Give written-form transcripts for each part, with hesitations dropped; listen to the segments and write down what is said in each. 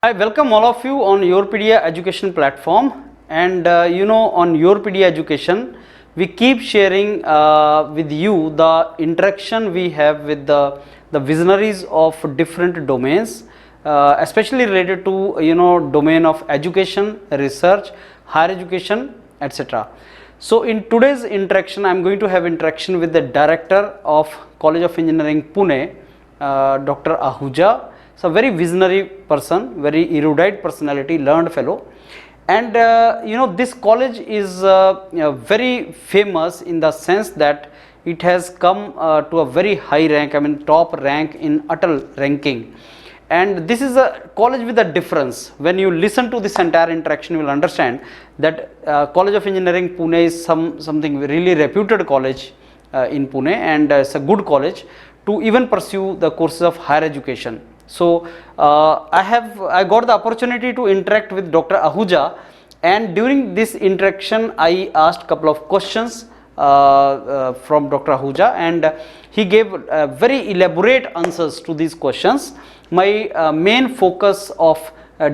I welcome all of you on YourPedia education platform, and on YourPedia education we keep sharing with you the interaction we have with the visionaries of different domains, especially related to domain of education, research, higher education, etc. So in today's interaction I am going to have interaction with the director of College of Engineering Pune, Dr. Ahuja. So very visionary person, very erudite personality, learned fellow, and this college is very famous in the sense that it has come to a very high rank, I mean top rank in Atal ranking. And this is a college with a difference. When you listen to this entire interaction, you will understand that College of Engineering Pune is something really reputed college in Pune, and it's a good college to even pursue the courses of higher education. So I got the opportunity to interact with Dr. Ahuja, and during this interaction I asked a couple of questions from Dr. Ahuja, and he gave very elaborate answers to these questions. My main focus of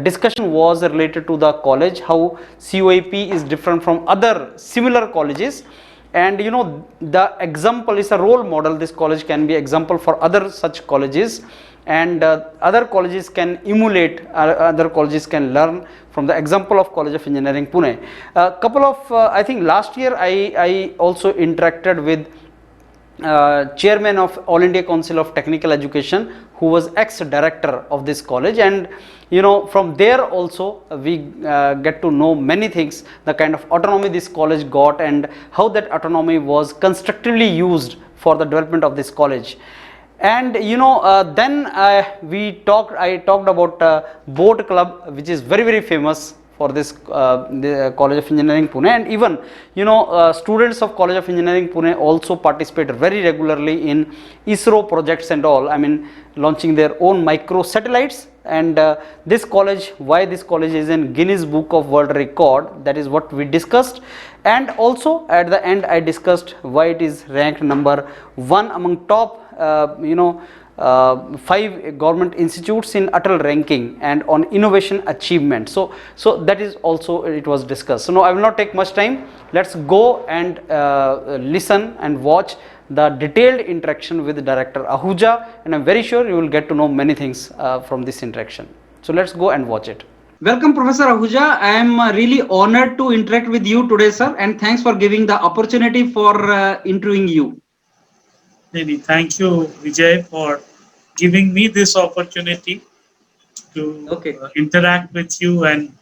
discussion was related to the college, how COEP is different from other similar colleges, and the example is a role model. This college can be example for other such colleges, and other colleges can emulate, other colleges can learn from the example of College of Engineering Pune. Couple of I think last year I also interacted with chairman of All India Council of Technical Education, who was ex-director of this college, and from there also we get to know many things, the kind of autonomy this college got and how that autonomy was constructively used for the development of this college. And then I talked about boat club, which is very famous for this the College of Engineering Pune, and even students of College of Engineering Pune also participate very regularly in ISRO projects and all, I mean launching their own micro satellites. And this college, why this college is in Guinness Book of World Record, that is what we discussed. And also at the end I discussed why it is ranked number 1 among top 5 government institutes in Atal ranking and on innovation achievement. So that is also it was discussed. So now I will not take much time. Let's go and listen and watch the detailed interaction with Director Ahuja, and I'm very sure you will get to know many things from this interaction. So let's go and watch it. Welcome, Professor Ahuja. I am really honored to interact with you today, sir, and thanks for giving the opportunity for interviewing you. Thank you, Vijay, for giving me this opportunity to interact with you and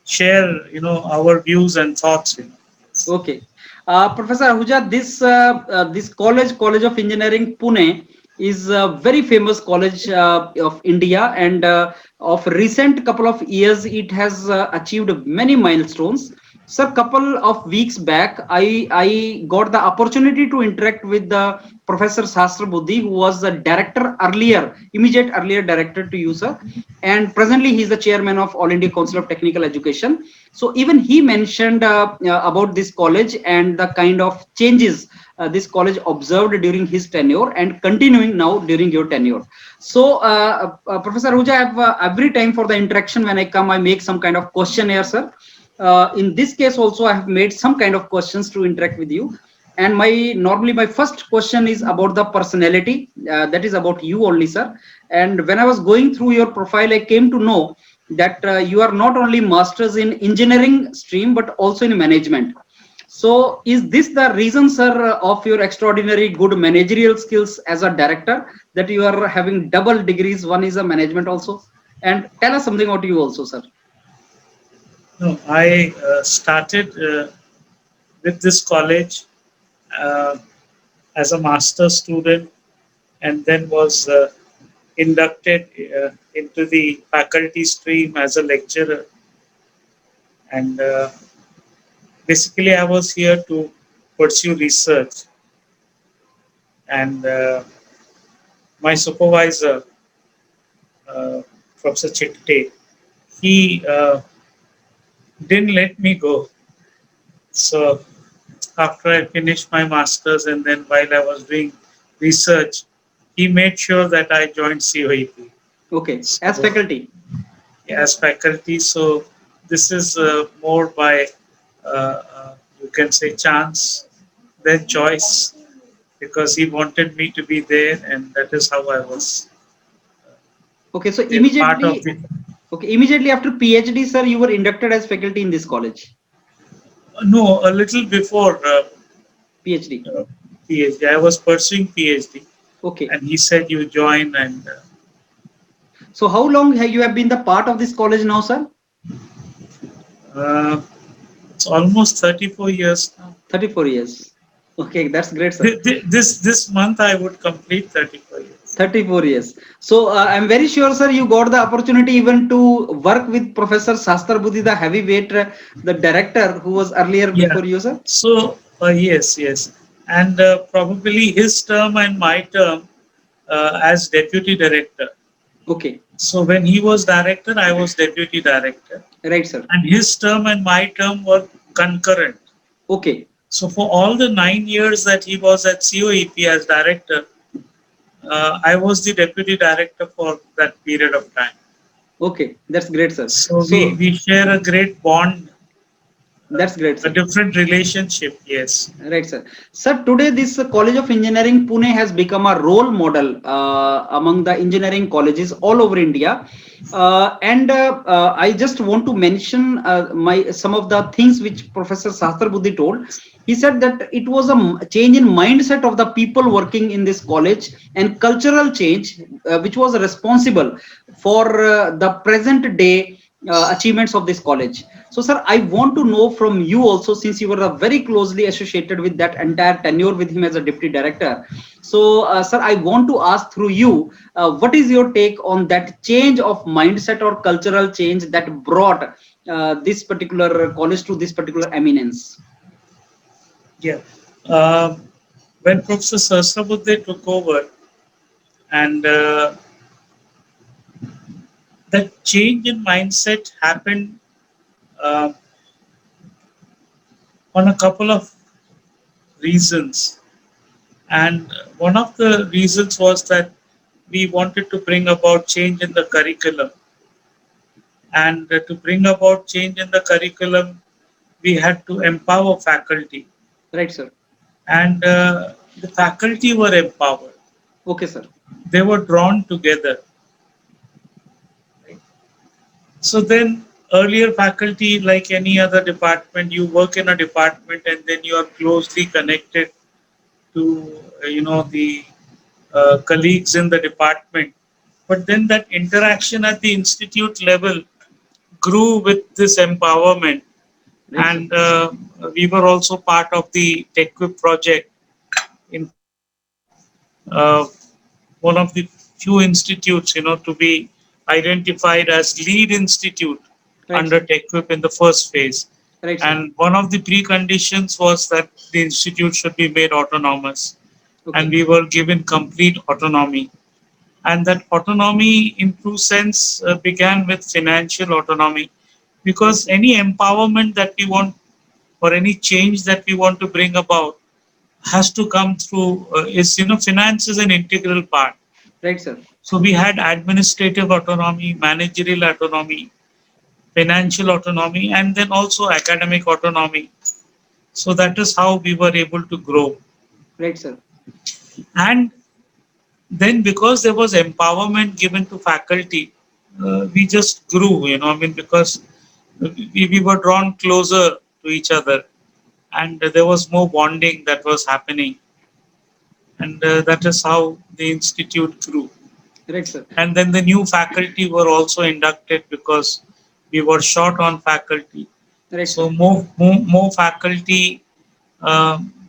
share, our views and thoughts. Okay, Professor Ahuja, this College of Engineering Pune is a very famous college of India, and of recent couple of years it has achieved many milestones. Sir, couple of weeks back I got the opportunity to interact with the Professor Sastra Buddhi, who was the director immediate earlier director to you, sir, and presently he is the chairman of All India Council of Technical Education. So even he mentioned about this college and the kind of changes this college observed during his tenure and continuing now during your tenure. So Professor Ahuja, I have every time for the interaction when I come I make some kind of questionnaire, sir. In this case also I have made some kind of questions to interact with you, and normally my first question is about the personality, that is about you only, sir. And when I was going through your profile I came to know that you are not only masters in engineering stream but also in management. So is this the reason, sir, of your extraordinary good managerial skills as a director, that you are having double degrees, one is a management also? And tell us something about you also, sir. No, I started with this college as a master student, and then was inducted into the faculty stream as a lecturer. And basically, I was here to pursue research. And my supervisor, Professor Chitte, he didn't let me go. So after I finished my master's, and then while I was doing research, he made sure that I joined COEP. Okay, as So faculty. as faculty, so this is more by you can say chance than choice, because he wanted me to be there, and that is how I was Okay, so there, part of immediately, the. okay, immediately after PhD, sir, you were inducted as faculty in this college. No, a little before PhD. uh, PhD. I was pursuing PhD, Okay. and he said you join, and So how long have you have been the part of this college now, sir? uh, it's almost 34 years now. 34 years. Okay, that's great, sir. This month I would complete 34 years. 34 years. So I'm very sure, sir, you got the opportunity even to work with Professor Shastar Buddhi, the heavyweight, the director who was earlier Yeah. before you, sir. So yes, yes, and probably his term and my term as deputy director. Okay, So when he was director, I was deputy director, right, sir. and his term and my term were concurrent. Okay, So for all the 9 years that he was at COEP as director, I was the deputy director for that period of time. okay, that's great, sir. So So we share a great bond, that's great, a sir. different relationship. Yes. Right, sir. Sir, today this College of Engineering Pune has become a role model among the engineering colleges all over India. I just want to mention my some of the things which Professor Sahastra Buddhi told. He said that it was a change in mindset of the people working in this college and cultural change, which was responsible for the present day achievements of this college. So, sir, I want to know from you also, since you were very closely associated with that entire tenure with him as a deputy director. So, sir, I want to ask through you, what is your take on that change of mindset or cultural change that brought this particular college to this particular eminence? Yeah. Um, when Professor Sahasrabudhe took over, and that change in mindset happened uh, on a couple of reasons. And one of the reasons was that we wanted to bring about change in the curriculum. And to bring about change in the curriculum, we had to empower faculty. Right, sir. And the faculty were empowered. Okay, sir. They were drawn together. So then, earlier faculty, like any other department, you work in a department and then you are closely connected to the colleagues in the department. But then that interaction at the institute level grew with this empowerment, Right, sir. and we were also part of the TechQuip project. In fact, uh, one of the few institutes, to be identified as lead institute Right, under sir. TechWhip in the first phase. Right, sir. And one of the preconditions was that the institute should be made autonomous. And Okay. we were given complete autonomy. And that autonomy, in true sense, began with financial autonomy. Right, Because sir. any empowerment that we want, or any change that we want to bring about, has to come through finance is an integral part. Right, sir. So we had administrative autonomy, managerial autonomy, financial autonomy, and then also academic autonomy. So that is how we were able to grow. Right, sir. And then because there was empowerment given to faculty, we just grew, because we were drawn closer to each other, and there was more bonding that was happening. And that is how the institute grew. Right, sir. And then the new faculty were also inducted because we were short on faculty. Right, So sir. more faculty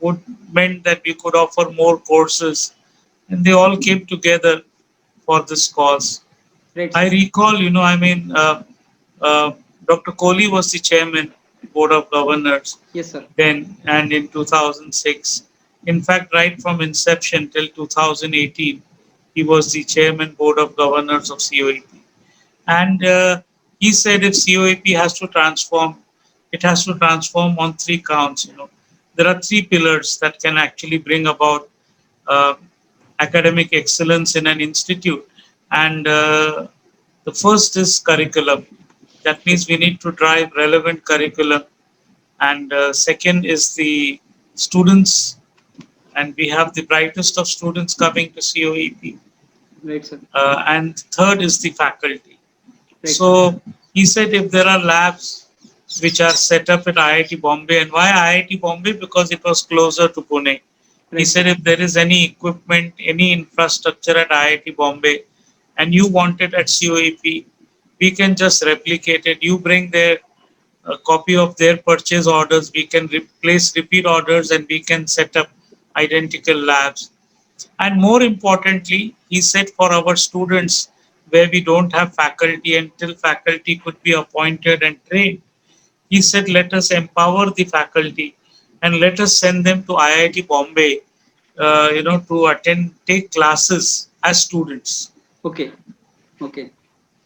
would meant that we could offer more courses, and they all came together for this cause. Right, I sir. recall, uh, Dr. Kohli was the chairman, Board of Governors Yes, sir. then, and in 2006. In fact, right from inception till 2018, he was the chairman, Board of Governors of COEP. And he said if COEP has to transform, it has to transform on three counts. There are three pillars that can actually bring about uh, academic excellence in an institute, and The first is curriculum. That means we need to drive relevant curriculum. And second is the students, and we have the brightest of students coming to COEP. Right, sir. And third is the faculty. Right, sir. So he said if there are labs which are set up at IIT Bombay, and why IIT Bombay? Because it was closer to Pune. He Right, said sir. if there is any equipment, any infrastructure at IIT Bombay, and you want it at COEP, we can just replicate it. You bring their a copy of their purchase orders, we can place repeat orders, and we can set up identical labs. And more importantly, he said for our students where we don't have faculty until faculty could be appointed and trained, he said let us empower the faculty and let us send them to IIT Bombay, to attend, take classes as students. Okay. Okay.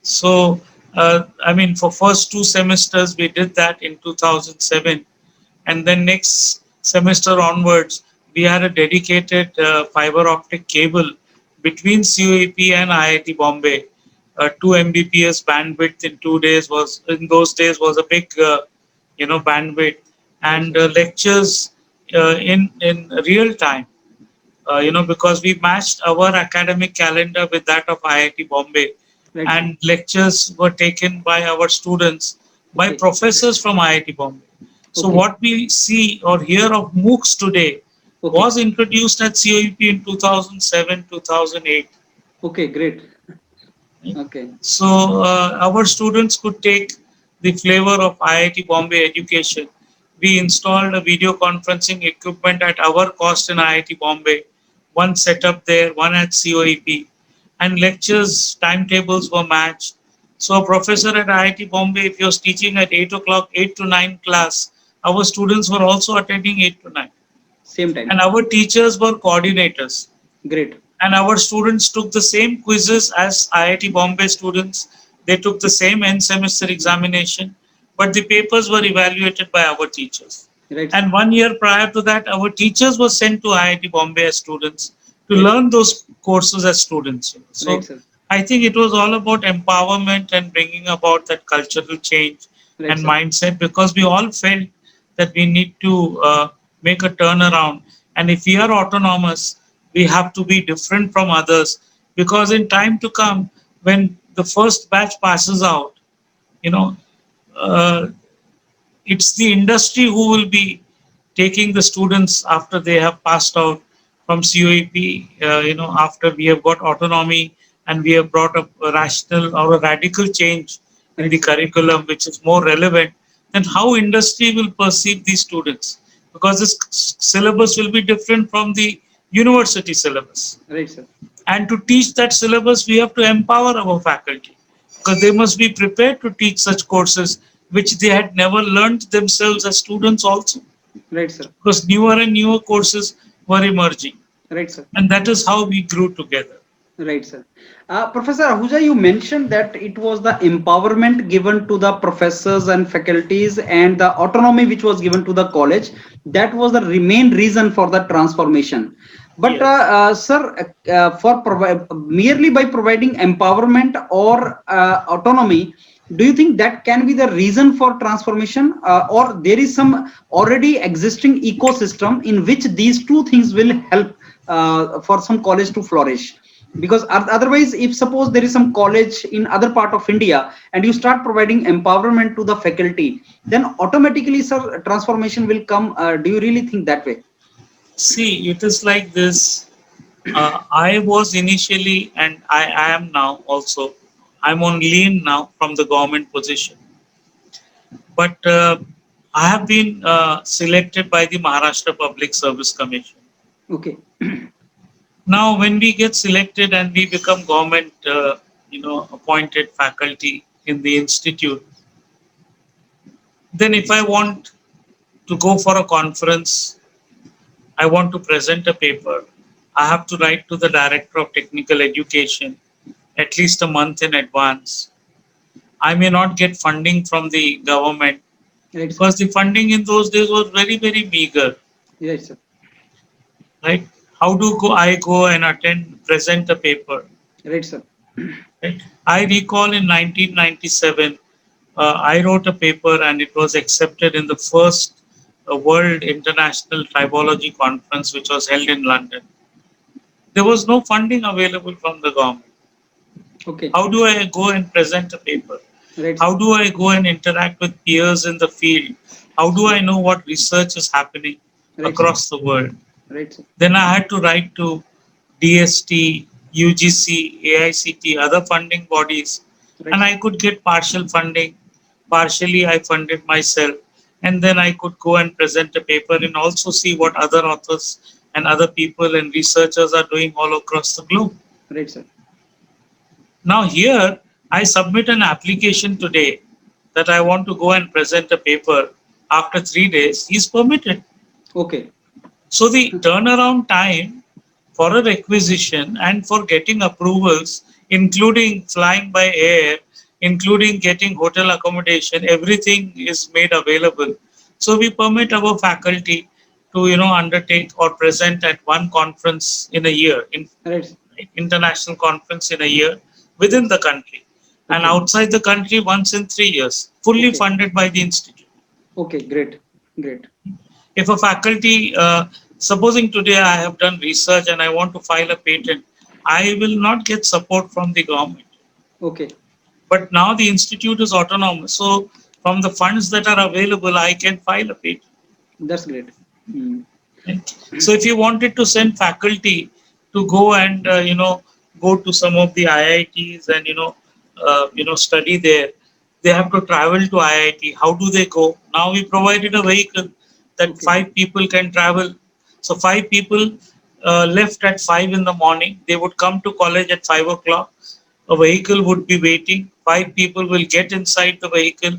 So, I mean, for first 2 semesters, we did that in 2007. And then next semester onwards, we had a dedicated fiber optic cable between COEP and IIT Bombay. 2 Mbps bandwidth in 2 days was, in those days, was a big, bandwidth. Right, And sir. lectures in real time, because we matched our academic calendar with that of IIT Bombay, Right, sir. and lectures were taken by our students by Okay. professors from IIT Bombay. So Okay. what we see or hear of MOOCs today Okay. was introduced at COEP in 2007, 2008. Okay. Great. Okay. So our students could take the flavor of IIT Bombay education. We installed a video conferencing equipment at our cost in IIT Bombay, one set up there, one at COEP, and lectures timetables were matched. So a professor at IIT Bombay, if he was teaching at 8 o'clock, 8 to 9 class, our students were also attending 8 to 9. Same time. And our teachers were coordinators, Great. and our students took the same quizzes as IIT Bombay students. They took the same end semester examination, but the papers were evaluated by our teachers. Right, sir. And 1 year prior to that, our teachers were sent to IIT Bombay as students to Right. learn those courses as students. Right, So sir. I think it was all about empowerment and bringing about that cultural change Right, and sir. mindset, because we all felt that we need to make a turnaround. And if we are autonomous, we have to be different from others, because in time to come, when the first batch passes out, you know, uh, it's the industry who will be taking the students after they have passed out from COEP, after we have got autonomy and we have brought up a rational or a radical change in Right, the sir. curriculum, which is more relevant, then how industry will perceive these students? Because this syllabus will be different from the university syllabus. Right, sir. And to teach that syllabus, we have to empower our faculty, because they must be prepared to teach such courses which they had never learned themselves as students also, Right, sir. because newer and newer courses were emerging. Right, sir. And that is how we grew together. Right, sir. Professor Ahuja, you mentioned that it was the empowerment given to the professors and faculties and the autonomy which was given to the college. That was the main reason for the transformation. But, Yes. sir, merely by providing empowerment or autonomy, do you think that can be the reason for transformation, or there is some already existing ecosystem in which these two things will help for some college to flourish? Because otherwise, if suppose there is some college in other part of India and you start providing empowerment to the faculty, then automatically, sir, transformation will come. Do you really think that way? See, it is like this. I was initially, and I am now also, I'm on lean now from the government position. But I have been selected by the Maharashtra Public Service Commission. Okay. Now, when we get selected and we become government, appointed faculty in the institute, then if I want to go for a conference, I want to present a paper, I have to write to the Director of Technical Education at least a month in advance. I may not get funding from the government, Right, sir. because the funding in those days was very, very meager. Right, sir. Right? How do I go and present a paper? Right, sir. Right? I recall in 1997, I wrote a paper and it was accepted in the first World International Tribology Conference, which was held in London. There was no funding available from the government. Okay. How do I go and present a paper? Right, How sir. do I go and interact with peers in the field? How do I know what research is happening Right, sir. across the world? Right, sir. Then I had to write to DST, UGC, AICT, other funding bodies, Right, and sir. I could get partial funding. Partially, I funded myself, and then I could go and present a paper and also see what other authors and other people and researchers are doing all across the globe. Right, sir. Now, here I submit an application today that I want to go and present a paper. After 3 days, is permitted. Okay. So the turnaround time for a requisition and for getting approvals, including flying by air, including getting hotel accommodation, everything is made available. So we permit our faculty to undertake or present at one conference in a year, in Right, sir. international conference in a year within the country, and Okay. outside the country once in 3 years, fully Okay. funded by the institute. Okay. Great. Great. If a faculty, supposing today I have done research and I want to file a patent, I will not get support from the government. Okay. But now the institute is autonomous. So from the funds that are available, I can file a patent. That's great. Mm. Right? So if you wanted to send faculty to go and go to some of the IITs and study there, they have to travel to IIT. How do they go? Now we provided a vehicle that Okay. 5 people can travel. So 5 people left at 5 in the morning. They would come to college at 5 o'clock. A vehicle would be waiting. 5 people will get inside the vehicle,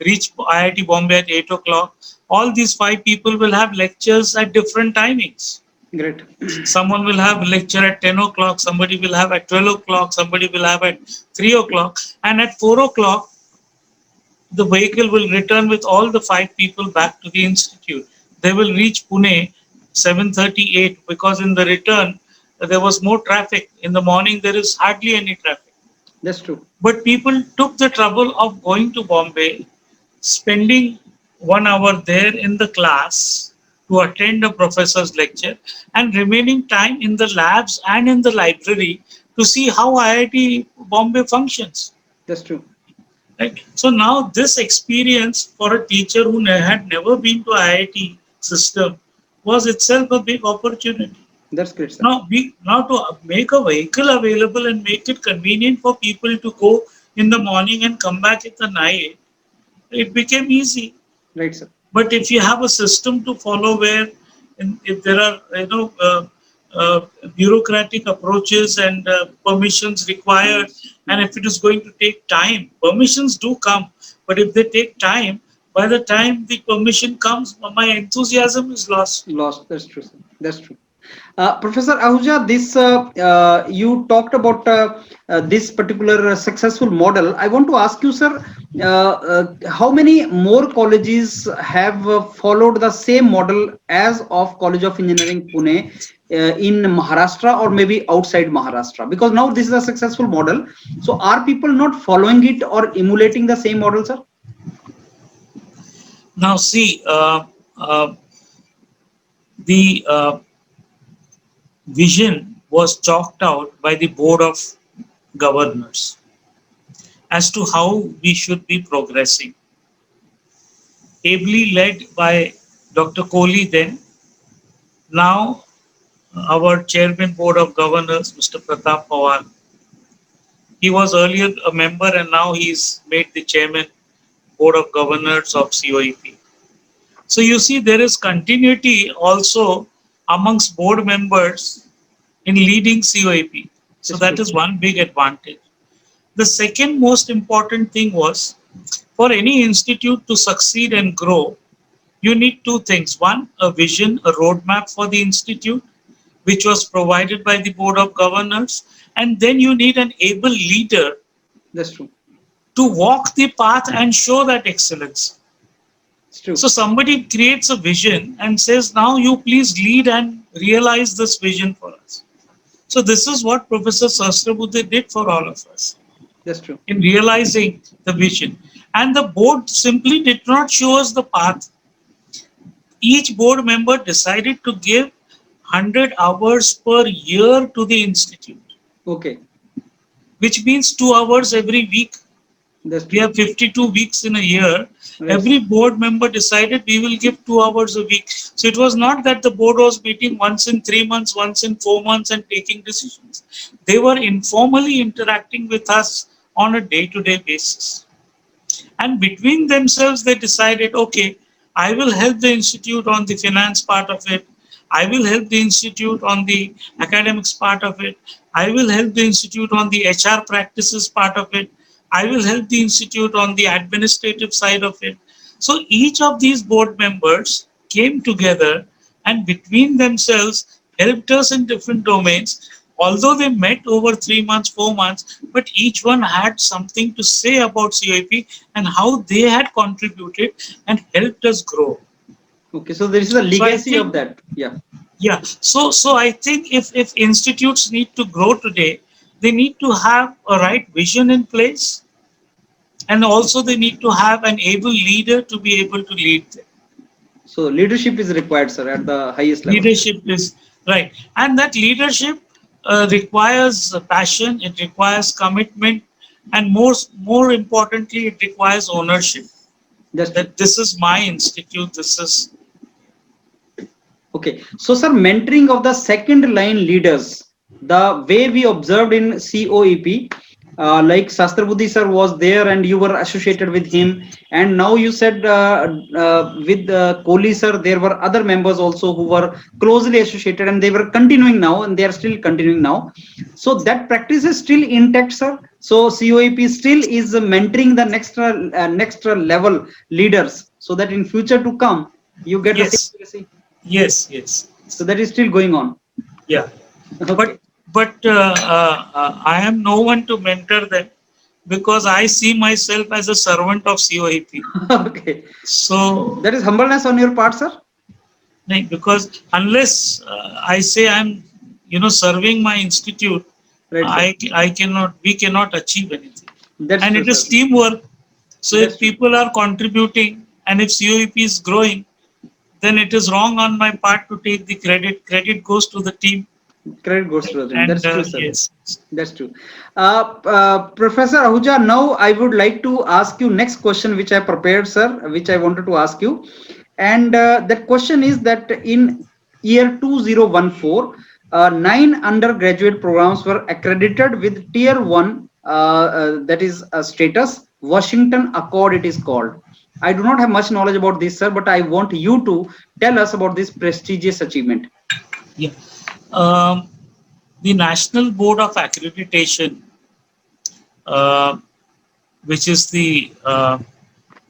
reach IIT Bombay at 8 o'clock. All these 5 people will have lectures at different timings. Great. Someone will have a lecture at 10 o'clock, somebody will have at 12 o'clock, somebody will have at 3 o'clock, and at 4 o'clock, the vehicle will return with all the 5 people back to the institute. They will reach Pune 7:38 because in the return there was more traffic. In the morning there is hardly any traffic. That's true. But people took the trouble of going to Bombay, spending 1 hour there in the class to attend a professor's lecture, and remaining time in the labs and in the library to see how IIT Bombay functions. That's true. Right? So now this experience for a teacher who had never been to IIT system was itself a big opportunity. That's great, sir. Now to make a vehicle available and make it convenient for people to go in the morning and come back at the night, it became easy. Right, sir. But if you have a system to follow where if there are bureaucratic approaches and permissions required, and if it is going to take time, permissions do come, but if they take time, by the time the permission comes, my enthusiasm is lost. Lost. That's true, sir. That's true. Professor Ahuja, this you talked about this particular successful model. I want to ask you, sir, how many more colleges have followed the same model as of College of Engineering Pune in Maharashtra or maybe outside Maharashtra? Because now this is a successful model. So are people not following it or emulating the same model, sir? Now, see, the vision was chalked out by the Board of Governors as to how we should be progressing. Ably led by Dr. Kohli then, now our Chairman Board of Governors, Mr. Pratap Pawar. He was earlier a member and now he's made the Chairman Board of Governors of COEP. So you see there is continuity also amongst board members in leading COEP. So that is one big advantage. The second most important thing was for any institute to succeed and grow, you need two things. One, a vision, a roadmap for the institute, which was provided by the Board of Governors. And then you need an able leader. That's true. To walk the path and show that excellence. It's true. So somebody creates a vision and says, now you please lead and realize this vision for us. So this is what Professor Sahasrabudhe did for all of us That's true. in realizing the vision. And the board simply did not show us the path. Each board member decided to give 100 hours per year to the institute, Okay. which means 2 hours every week. That's We true. have 52 weeks in a year. Right, sir. Every board member decided we will give 2 hours a week. So it was not that the board was meeting once in 3 months, once in 4 months and taking decisions. They were informally interacting with us on a day-to-day basis. And between themselves, they decided, okay, I will help the institute on the finance part of it. I will help the institute on the academics part of it. I will help the institute on the HR practices part of it. I will help the institute on the administrative side of it. So each of these board members came together and between themselves helped us in different domains. Although they met over 3 months, 4 months, but each one had something to say about COEP and how they had contributed and helped us grow. Okay. So there is a So I legacy of think, that. Yeah. yeah. So I think if institutes need to grow today, they need to have a right vision in place, and also they need to have an able leader to be able to lead them. So leadership is required, sir, at the highest level. Leadership is right, and that leadership requires passion, it requires commitment, and more importantly, it requires ownership. That's true. That this is my institute. This is Okay. So, sir, mentoring of the second line leaders, the way we observed in COEP, like Sastrabudhi sir was there and you were associated with him. And now you said with Kohli sir, there were other members also who were closely associated and they were continuing now and they are still continuing now. So that practice is still intact, sir. So COEP still is mentoring the next level leaders so that in future to come, you get the same yes, legacy. yes. So that is still going on. Yeah, Okay. but I am no one to mentor them because I see myself as a servant of COEP. Okay. So That is humbleness on your part, sir. like, because unless I say I'm serving my institute, Right, sir. I cannot we cannot achieve anything. That's And true, it is sir. teamwork. So That's if true. people are contributing and if COEP is growing, then it is wrong on my part to take the credit. Credit goes to the team. Credit goes to them. And That's true, sir. yes, That's true. Professor Ahuja, now I would like to ask you next question, which I prepared, sir, which I wanted to ask you. And that question is that in year 2014, 9 undergraduate programs were accredited with Tier 1, that is a status, Washington Accord it is called. I do not have much knowledge about this, sir, but I want you to tell us about this prestigious achievement. yeah. Um, the National Board of Accreditation, uh, which is the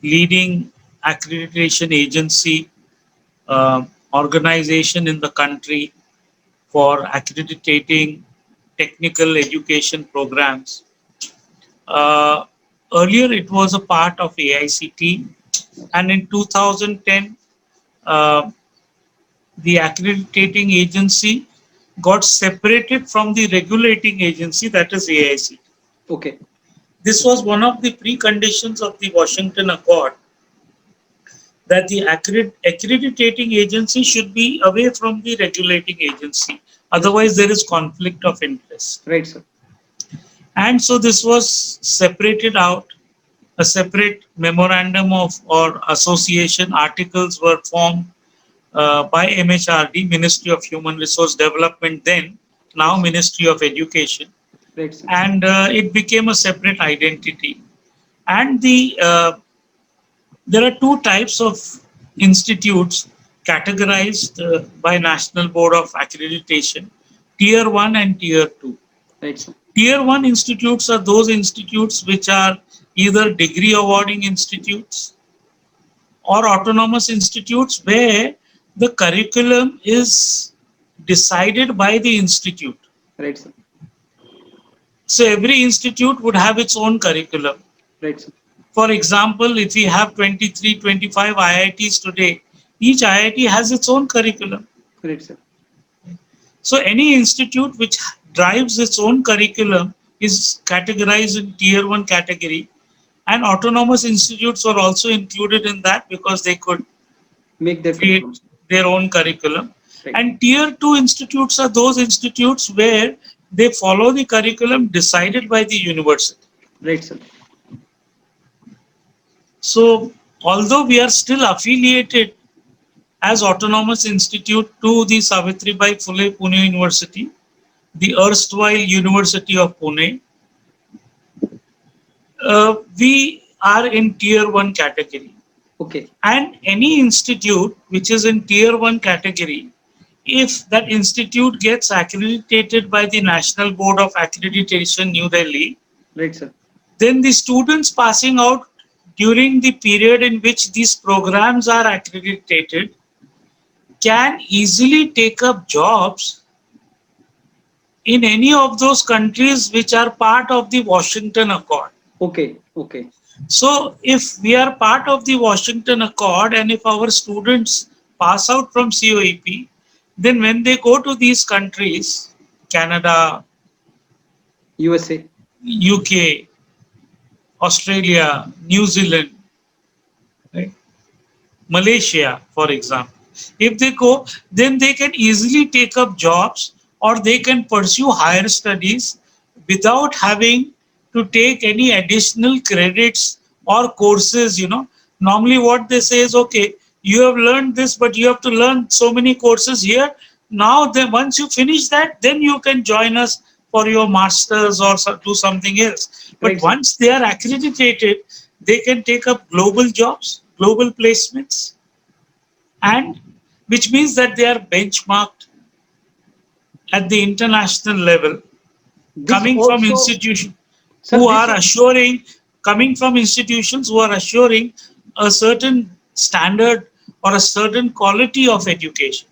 leading accreditation agency organization in the country for accrediting technical education programs. Uh, Earlier, it was a part of AICT, and in 2010, uh, the accrediting agency got separated from the regulating agency, that is AICT. Okay. This was one of the preconditions of the Washington Accord, that the accrediting agency should be away from the regulating agency. Otherwise, there is conflict of interest. Right, sir. And so this was separated out. A separate memorandum of or association articles were formed by MHRD, Ministry of Human Resource Development, then, now Ministry of Education. Right, sir. And it became a separate identity. And there are two types of institutes categorized by National Board of Accreditation, Tier 1 and Tier 2. Right, sir. Tier 1 institutes are those institutes which are either degree awarding institutes or autonomous institutes where the curriculum is decided by the institute. Right, sir. So every institute would have its own curriculum. Right, sir. For example, if we have 23, 25 IITs today, each IIT has its own curriculum. Right, sir. So any institute which drives its own curriculum is categorized in tier 1 category, and autonomous institutes were also included in that because they could Make their create curriculum. their own curriculum. Right. And tier 2 institutes are those institutes where they follow the curriculum decided by the university. Right, sir. So, although we are still affiliated as autonomous institute to the Savitribai Phule Pune University, the erstwhile University of Pune, we are in tier 1 category. Okay. And any institute which is in tier 1 category, if that institute gets accredited by the National Board of Accreditation, New Delhi, Right, sir. then the students passing out during the period in which these programs are accredited can easily take up jobs in any of those countries which are part of the Washington Accord. Okay. Okay. So, if we are part of the Washington Accord and if our students pass out from COEP, then when they go to these countries, Canada, USA. UK, Australia, New Zealand, right? Malaysia, for example, if they go, then they can easily take up jobs or they can pursue higher studies without having to take any additional credits or courses. Normally what they say is, okay, you have learned this, but you have to learn so many courses here. Now, then once you finish that, then you can join us for your masters or do something else. But Right, once they are accredited, they can take up global jobs, global placements, and which means that they are benchmarked at the international level, This coming from also, institutions sir, who this are assuring, coming from institutions who are assuring a certain standard or a certain quality of education.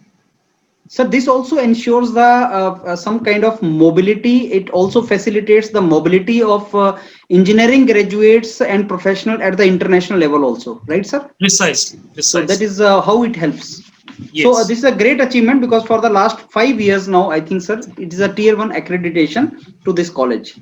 So this also ensures the some kind of mobility. It also facilitates the mobility of engineering graduates and professional at the international level also, right, sir? Precisely, So that precisely. is how it helps. So Yes. this is a great achievement because for the last 5 years now, I think, sir, it is a tier 1 accreditation to this college.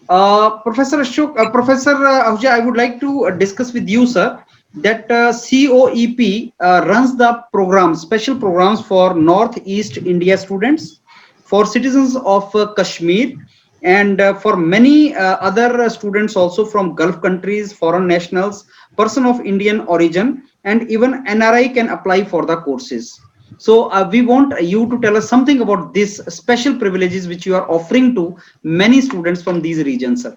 Professor Ashok, Professor Ahuja, I would like to discuss with you, sir, that COEP runs the program, special programs for Northeast India students, for citizens of Kashmir, and for many other students also from Gulf countries, foreign nationals, person of Indian origin, and even NRI can apply for the courses. So we want you to tell us something about this special privileges which you are offering to many students from these regions, sir.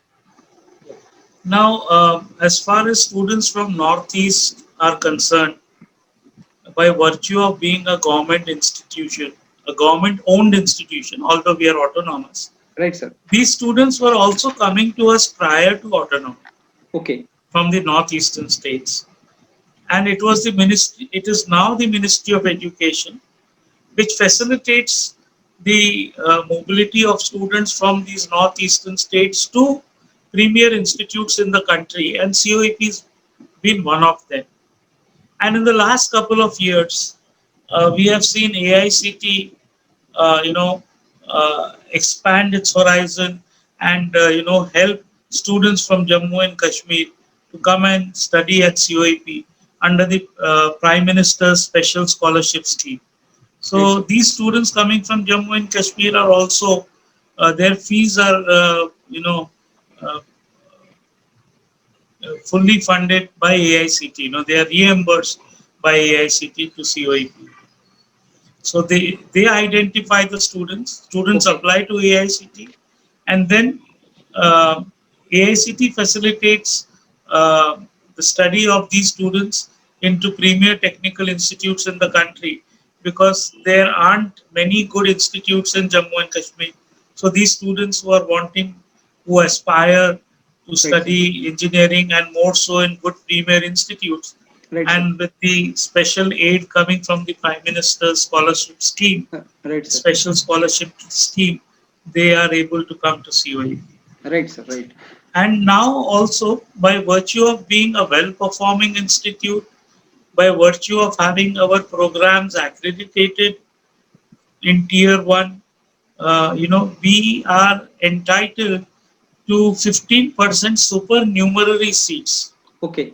Now, as far as students from Northeast are concerned, by virtue of being a government institution, a government-owned institution, although we are autonomous, Right, sir. these students were also coming to us prior to autonomy Okay. from the northeastern states, and it was the ministry. It is now the Ministry of Education which facilitates the mobility of students from these northeastern states to premier institutes in the country, and COEP has been one of them. And in the last couple of years, we have seen AICT, expand its horizon and help students from Jammu and Kashmir to come and study at COEP under the Prime Minister's Special Scholarship Scheme. So these students coming from Jammu and Kashmir are also their fees are uh, fully funded by AICT. They are reimbursed by AICT to COEP. So they identify the students. Students Okay. apply to AICT, and then AICT facilitates the study of these students into premier technical institutes in the country, because there aren't many good institutes in Jammu and Kashmir. So these students who are wanting, who aspire to Right, sir. study engineering and more so in good premier institutes, Right, sir. and with the special aid coming from the Prime Minister's scholarship scheme, Right, sir. special scholarship scheme, they are able to come to COE. Right, sir. Right. And now also, by virtue of being a well-performing institute, by virtue of having our programs accredited in Tier 1, we are entitled to 15% supernumerary seats. Okay.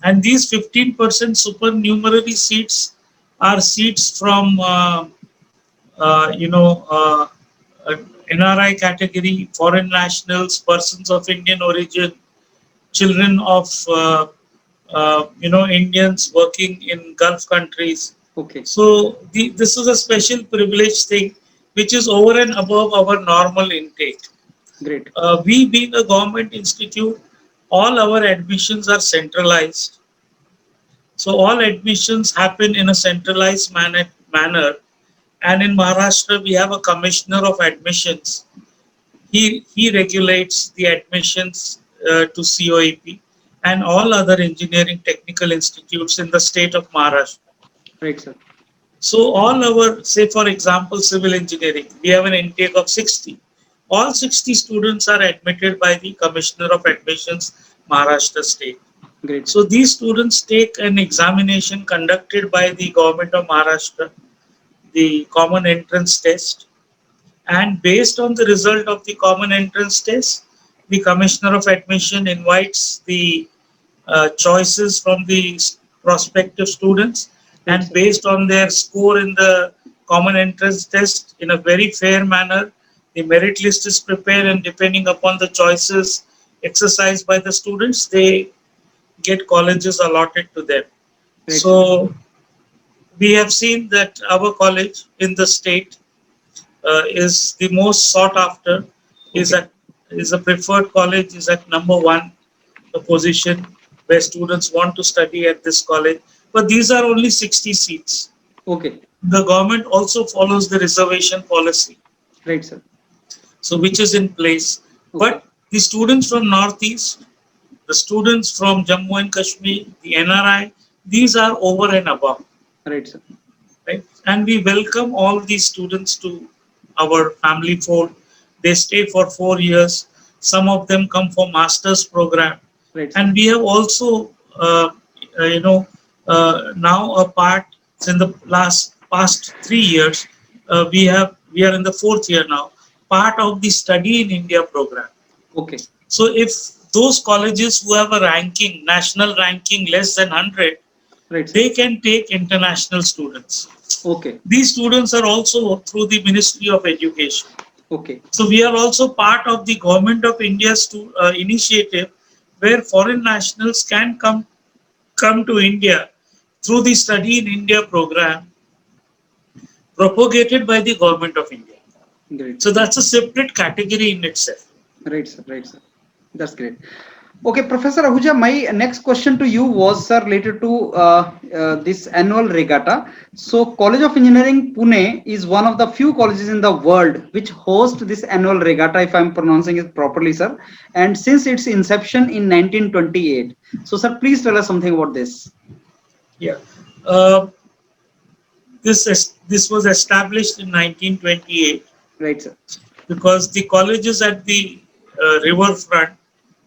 And these 15% supernumerary seats are seats from, uh, you know, uh, uh, NRI category, foreign nationals, persons of Indian origin, children of, Indians working in Gulf countries. Okay. So this is a special privilege thing, which is over and above our normal intake. Great. We being a government institute, all our admissions are centralized. So all admissions happen in a centralized manner. And in Maharashtra, we have a commissioner of admissions. He regulates the admissions to COEP and all other engineering technical institutes in the state of Maharashtra. Right, sir. So all our, say for example, civil engineering, we have an intake of 60. All 60 students are admitted by the Commissioner of Admissions, Maharashtra State. Great. So these students take an examination conducted by the government of Maharashtra, the common entrance test, and based on the result of the common entrance test, the Commissioner of Admission invites the choices from the prospective students, Right, and sir. based on their score in the common entrance test in a very fair manner, the merit list is prepared, and depending upon the choices exercised by the students, they get colleges allotted to them. Right, sir. So we have seen that our college in the state is the most sought after, is Okay. at is a preferred college, is at number one position where students want to study at this college. But these are only 60 seats. Okay. The government also follows the reservation policy, Right, sir. so which is in place. Okay. But the students from Northeast, the students from Jammu and Kashmir, the NRI, these are over and above. Right, sir. Right? And we welcome all these students to our family fold. They stay for 4 years. Some of them come for master's program, Right, sir. and we have also, now a part in the past 3 years. We are in the fourth year now. Part of the Study in India program. Okay. So if those colleges who have a ranking, national ranking less than 100, Right, sir. they can take international students. Okay. These students are also through the Ministry of Education. Okay. So we are also part of the Government of India's initiative, where foreign nationals can come to India through the Study in India program propagated by the Government of India. Great. So that's a separate category in itself. Right, sir. Right, sir. That's great. Okay, Professor Ahuja, my next question to you was, sir, related to this annual regatta. So, College of Engineering Pune is one of the few colleges in the world which host this annual regatta, if I'm pronouncing it properly, sir. And since its inception in 1928. So, sir, please tell us something about this. Yeah. This was established in 1928 Right, sir. because the college is at the river front.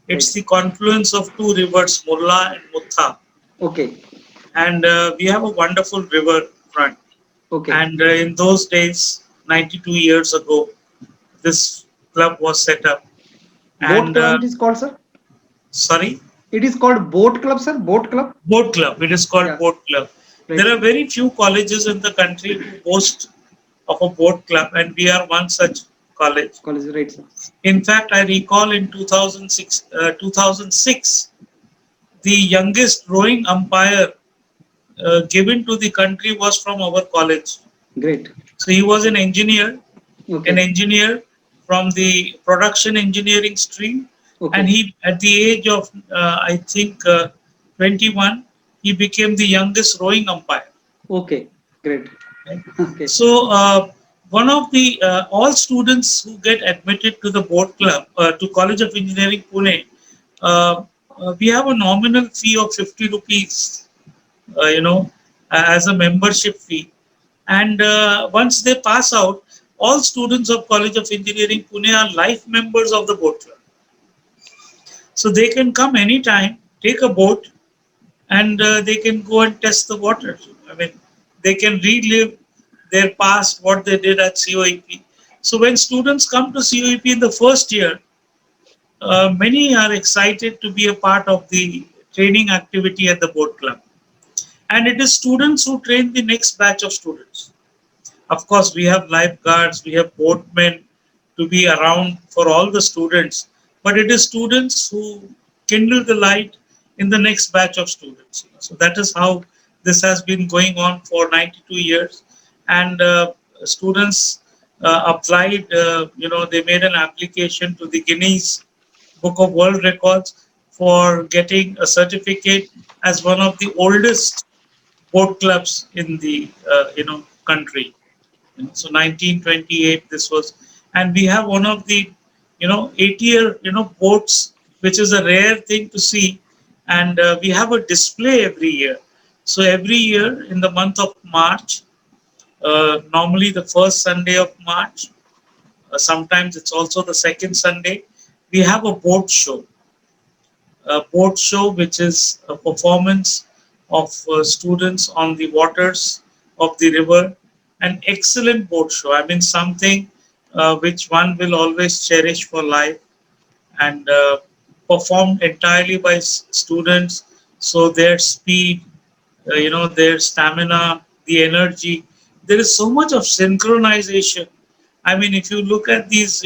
It's Right. the confluence of two rivers, Murla and Mutha. Okay. And we have a wonderful river front. Okay. And in those days, 92 years ago, this club was set up. Boat And club it is called, sir? sorry, It is called Boat Club, sir? Boat Club? boat club. It is called Yeah. boat club. Right. There are very few colleges in the country who boast of a boat club, and we are one such college. College, right, sir. In fact, I recall in 2006, the youngest rowing umpire given to the country was from our college. Great. So he was an engineer Okay. from the production engineering stream, Okay. and he, at the age of I think 21, he became the youngest rowing umpire. Okay. Great. Right? Okay. So one of the all students who get admitted to the boat club to College of Engineering Pune, we have a nominal fee of 50 rupees, as a membership fee. And once they pass out, all students of College of Engineering Pune are life members of the boat club. So they can come anytime, take a boat, and they can go and test the water. I mean, they can relive their past, what they did at COEP. So when students come to COEP in the first year, many are excited to be a part of the training activity at the boat club. And it is students who train the next batch of students. Of course, we have lifeguards, we have boatmen to be around for all the students, but it is students who kindle the light in the next batch of students. So that is how this has been going on for 92 years. And students applied, they made an application to the Guinness Book of World Records for getting a certificate as one of the oldest boat clubs in the country. So 1928 this was, and we have one of the 80-year boats, which is a rare thing to see, and we have a display every year. So every year in the month of March, normally the first Sunday of March, sometimes it's also the second Sunday, we have a boat show. A boat show, which is a performance of students on the waters of the river. An excellent boat show. I mean, something which one will always cherish for life, and performed entirely by students. So their speed, their stamina, the energy. There is so much of synchronization. I mean, if you look at these,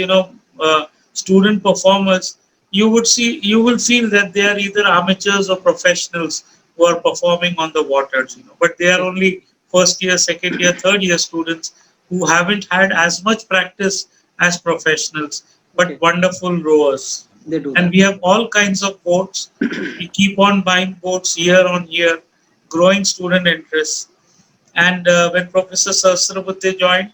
student performers, you will feel that they are either amateurs or professionals who are performing on the waters. But they are only first year, second year, third year students who haven't had as much practice as professionals, but wonderful rowers. They do. And we have all kinds of boats. We keep on buying boats year on year, growing student interest. And when Professor Sahasrabudhe joined,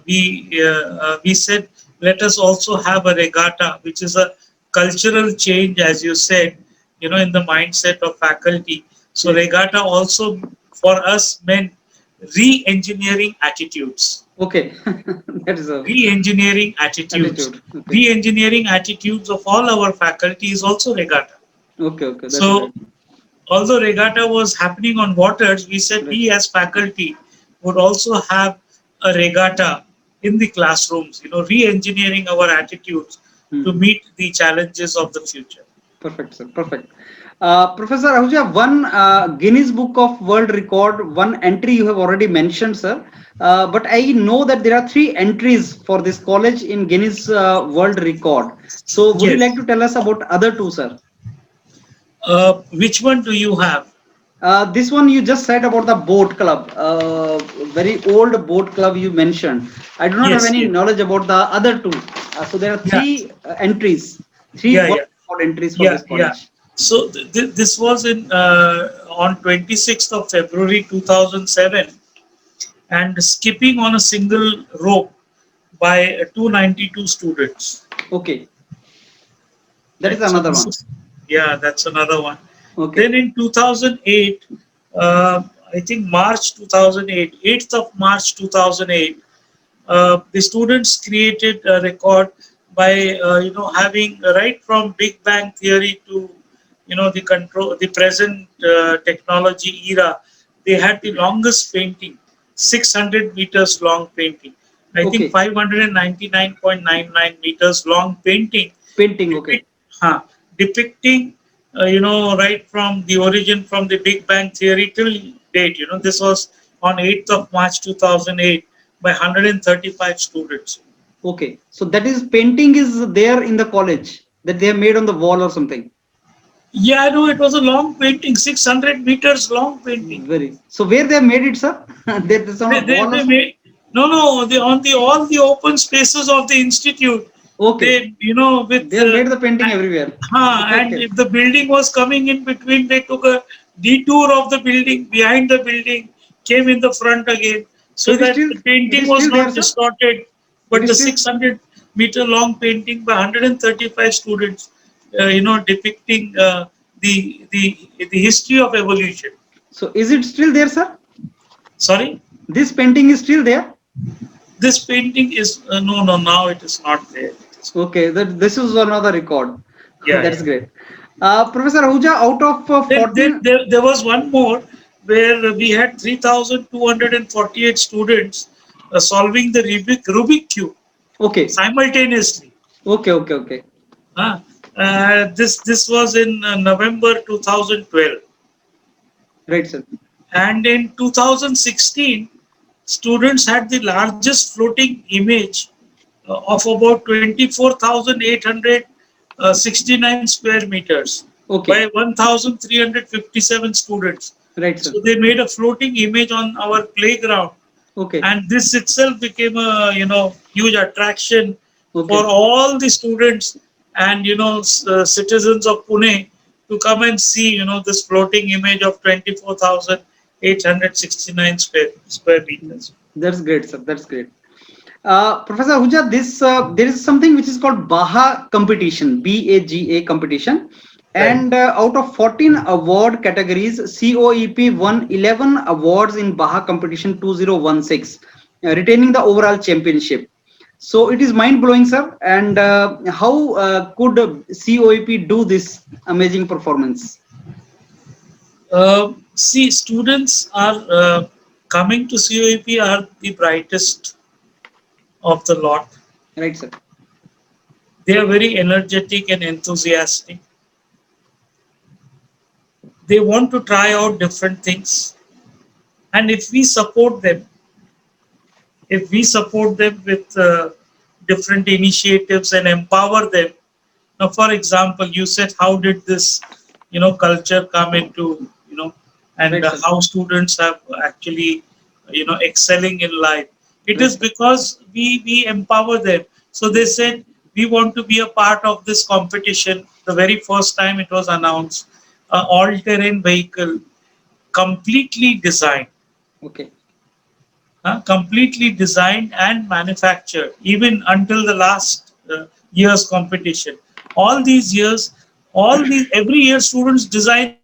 we said, let us also have a regatta, which is a cultural change, as you said, in the mindset of faculty. So regatta also for us meant re-engineering attitudes. Okay, that is a Re-engineering attitudes. attitude. Okay. Re-engineering attitudes of all our faculty is also regatta. Okay. That's So right. although regatta was happening on waters, we said we as faculty would also have a regatta in the classrooms, re-engineering our attitudes to meet the challenges of the future. Perfect, sir. Perfect. Professor Ahuja, one Guinness Book of World Record, one entry you have already mentioned, sir. But I know that there are 3 entries for this college in Guinness World Record. So would you Yes. like to tell us about other 2, sir? Which one do you have? This one you just said about the boat club, very old boat club you mentioned. I do not have Yes, any yes. knowledge about the other 2. So there are Yeah, 3 entries, 3 yeah, world yeah, record entries for yeah, this yeah. college. So this was in on 26th of February 2007, and skipping on a single rope by 292 students. Okay, that is Right. So another this one. is, yeah, that's another one. Okay. Then in 2008, I think March 2008, 8th of March 2008, the students created a record by having right from Big Bang theory to the present technology era. They had the longest painting, 600 meters long painting. I think Okay. 599.99 meters long painting Painting. Okay. depict, depicting right from the origin, from the Big Bang theory till date. This was on 8th of March 2008 by 135 students. Okay. So that is painting is there in the college that they have made on the wall or something. Yeah, I know, it was a long painting, 600 meters long painting. Very. So where they have made it, sir? That is on a wall or They something? made, no, on the all the open spaces of the institute. Okay. They, with They have made the painting everywhere. and Okay. if the building was coming in between, they took a detour of the building behind the building, came in the front again, So so that the it painting is was still there, not sir? distorted. It But is the still 600-meter long painting by 135 students, depicting the history of evolution. so is it still there, sir? Sorry, This painting is still there? this painting is no, now it is not there. Okay, that this is another record. Yeah, That's yeah. great. Professor Ahuja, out of Then, 14, there was one more where we had 3,248 students solving the Rubik Cube. Okay. simultaneously. Okay. Okay. Okay. This was in November 2012. Right, sir. And in 2016, students had the largest floating image of about 24,869 square meters by Okay. 1,357 students. Right, sir. So they made a floating image on our playground, Okay. and this itself became a huge attraction for Okay. all the students and citizens of Pune to come and see this floating image of 24,869 square meters. That's great, sir. That's great. Professor Ahuja, this there is something which is called Baha competition, BAGA competition, Right. and out of 14 award categories, COEP won 11 awards in Baha competition 2016, retaining the overall championship. So it is mind blowing, sir. And how could COEP do this amazing performance? See, students are coming to COEP are the brightest of the lot. Right, sir. They are very energetic and enthusiastic. They want to try out different things. And if we support them with different initiatives and empower them. Now, for example, you said, how did this, culture come into, and Right, sir. how students have actually, excelling in life. It Right, is sir. because we empower them. So they said, we want to be a part of this competition. The very first time it was announced, an all-terrain vehicle, completely designed Okay. completely designed and manufactured, even until the last year's competition. All these years, every year students design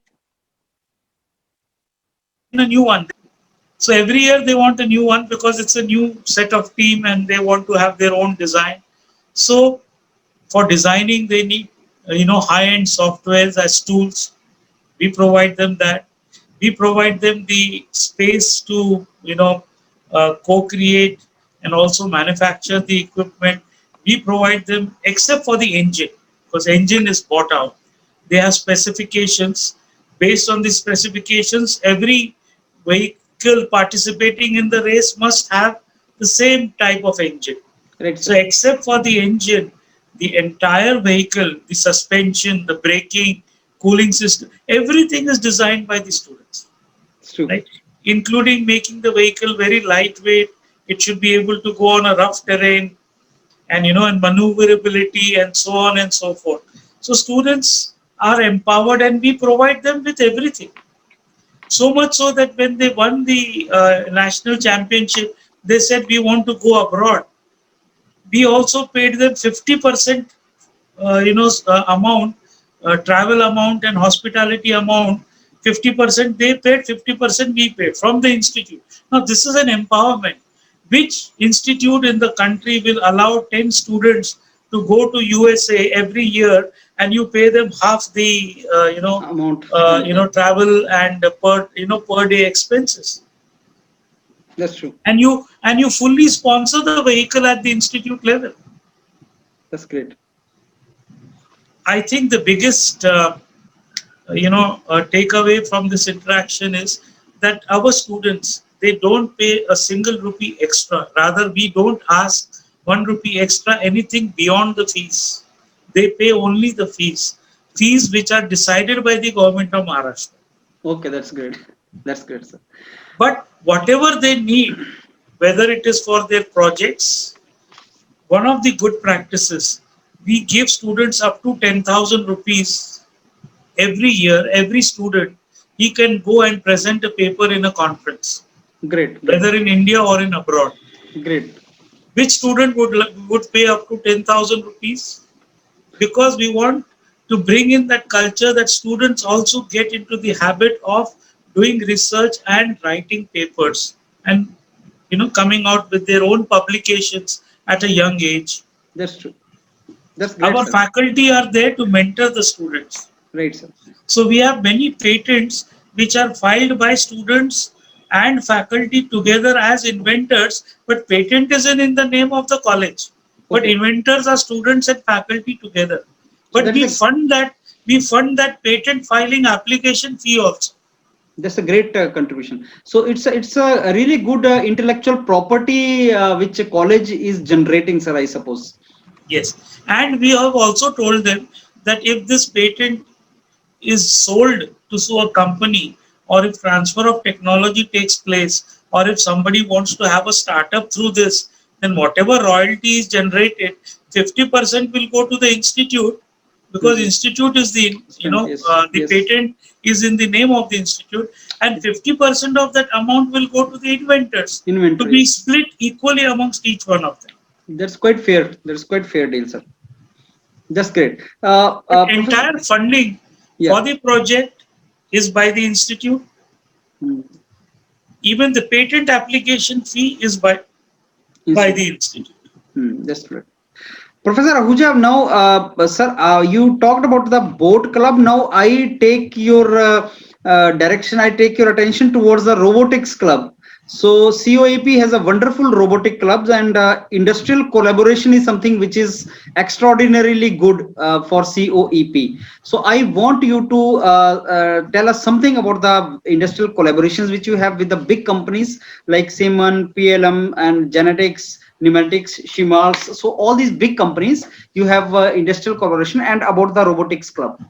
a new one. So every year they want a new one because it's a new set of team and they want to have their own design. So for designing, they need high-end softwares as tools. We provide them that. We provide them the space to co-create and also manufacture the equipment. We provide them, except for the engine, because engine is bought out. They have specifications. Based on the specifications, every vehicle participating in the race must have the same type of engine. Right, So sir. except for the engine, the entire vehicle, the suspension, the braking, cooling system, everything is designed by the students, It's true. right? Including making the vehicle very lightweight. It should be able to go on a rough terrain and and maneuverability and so on and so forth. So students are empowered and we provide them with everything. So much so that when they won the national championship, they said we want to go abroad. We also paid them 50% amount, travel amount and hospitality amount. 50% they paid, 50% we paid from the institute. Now this is an empowerment. Which institute in the country will allow 10 students to go to USA every year and you pay them half the Amount. And travel and per day expenses, that's true. and you fully sponsor the vehicle at the institute level. That's great. I think the biggest takeaway from this interaction is that our students, they don't pay a single rupee extra. Rather, we don't ask 1 rupee extra anything beyond the fees. They pay only the fees which are decided by the government of Maharashtra. Okay, that's great. That's great, sir. But whatever they need, whether it is for their projects, one of the good practices, we give students up to 10,000 rupees every year. Every student, he can go and present a paper in a conference, Great, great, whether in India or in abroad. great. Which student would pay up to 10,000 rupees? Because we want to bring in that culture that students also get into the habit of doing research and writing papers and coming out with their own publications at a young age. That's true. That's great, Our sir. faculty are there to mentor the students. Right, sir. So we have many patents which are filed by students and faculty together as inventors, but patent isn't in the name of the college. but Okay. inventors are students and faculty together. So But that is we fund that patent filing application fee also. that's a great contribution. So it's a really good intellectual property which a college is generating, sir, I suppose. Yes, and we have also told them that if this patent is sold to a company, or if transfer of technology takes place, or if somebody wants to have a startup through this, then whatever royalty is generated, 50% will go to the institute, because Mhm. institute is the, Yes, the yes, patent is in the name of the institute, and 50% of that amount will go to the inventors, to be inventories. split equally amongst each one of them. That's quite fair. That's quite fair deal, sir. That's great. But Professor, entire funding for yeah. the project is by the institute. Hmm. Even the patent application fee is by Institute. the institute. That's great. Professor Ahuja, now, sir, you talked about the boat club. Now, I take your direction, I take your attention towards the robotics club. So, COEP has a wonderful robotic clubs, and industrial collaboration is something which is extraordinarily good for COEP. So, I want you to tell us something about the industrial collaborations which you have with the big companies like Siemens, PLM, and Genetics, Pneumatics, Shimals. So all these big companies, you have industrial collaboration, and about the robotics club.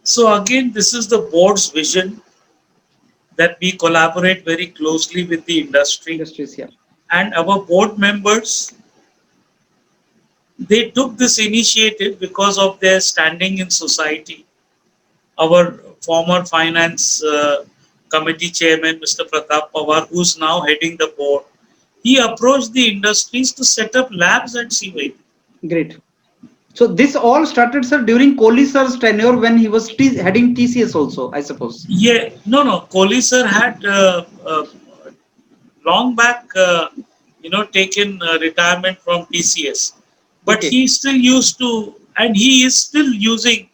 So again, this is the board's vision, that we collaborate very closely with the industry, Industries, yeah. and our board members, they took this initiative because of their standing in society. Our former finance committee chairman, Mr. Pratap Pawar, who's now heading the board, he approached the industries to set up labs at COEP. Great. So this all started, sir, during Kohli sir's tenure when he was heading TCS also, I suppose. Yeah, no. Kohli sir had long back, taken retirement from TCS, but Okay. he still used to, and he is still using.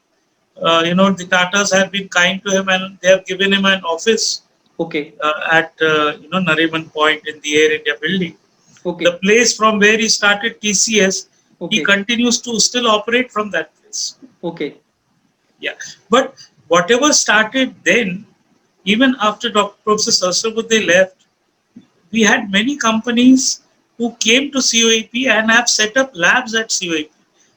The Tatas have been kind to him, and they have given him an office Okay. at Nariman Point in the Air India building. The Okay. place from where he started TCS, he Okay. continues to still operate from that place. Okay. Yeah, but whatever started then, even after Dr. Professor Sasrabuddhe left, we had many companies who came to COEP and have set up labs at COEP.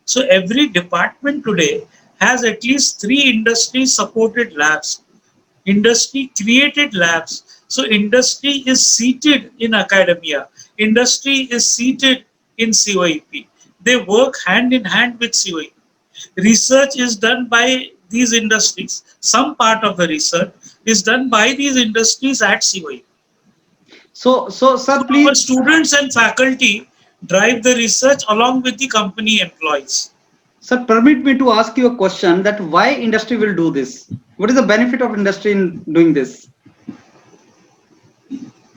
So every department today has at least 3 industry-supported labs, industry-created labs. So industry is seated in academia. Industry is seated in COEP. They work hand in hand with COEP. Research is done by these industries. Some part of the research is done by these industries at COEP. So, So sir, our please, students and faculty drive the research along with the company employees. sir, permit me to ask you a question that why industry will do this? What is the benefit of industry in doing this?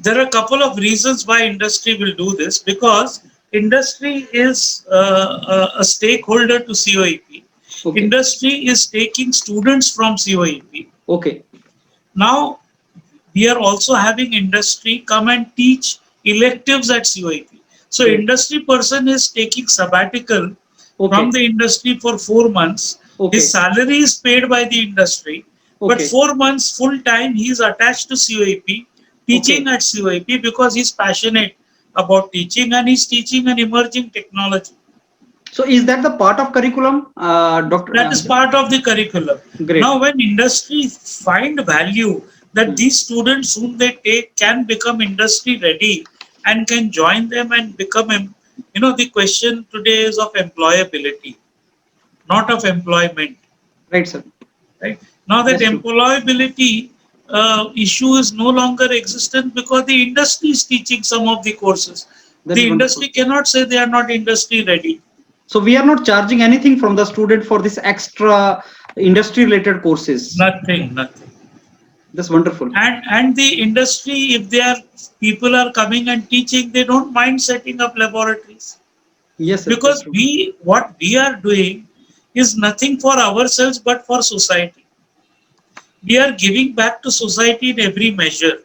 There are a couple of reasons why industry will do this, because industry is a stakeholder to COEP. Okay. Industry is taking students from COEP. Okay. Now we are also having industry come and teach electives at COEP. So Great. industry person is taking sabbatical from Okay. the industry for 4 months. His Okay. salary is paid by the industry, but Okay. 4 months full time he is attached to COEP, teaching Okay. at COEP because he's passionate about teaching, and he's teaching an emerging technology. So is that the part of curriculum, Doctor? That is part of the curriculum. Now, Great. when industry find value that Hmm. these students whom they take can become industry ready and can join them and become, the question today is of employability, not of employment. Right, sir. Right now, that That's true. employability issue is no longer existent because the industry is teaching some of the courses. That is The wonderful. industry cannot say they are not industry ready. So we are not charging anything from the student for this extra industry related courses. Nothing. That's wonderful. And the industry, if they are people are coming and teaching, they don't mind setting up laboratories, Yes, sir. That's because true. we what we are doing is nothing for ourselves but for society. We are giving back to society in every measure.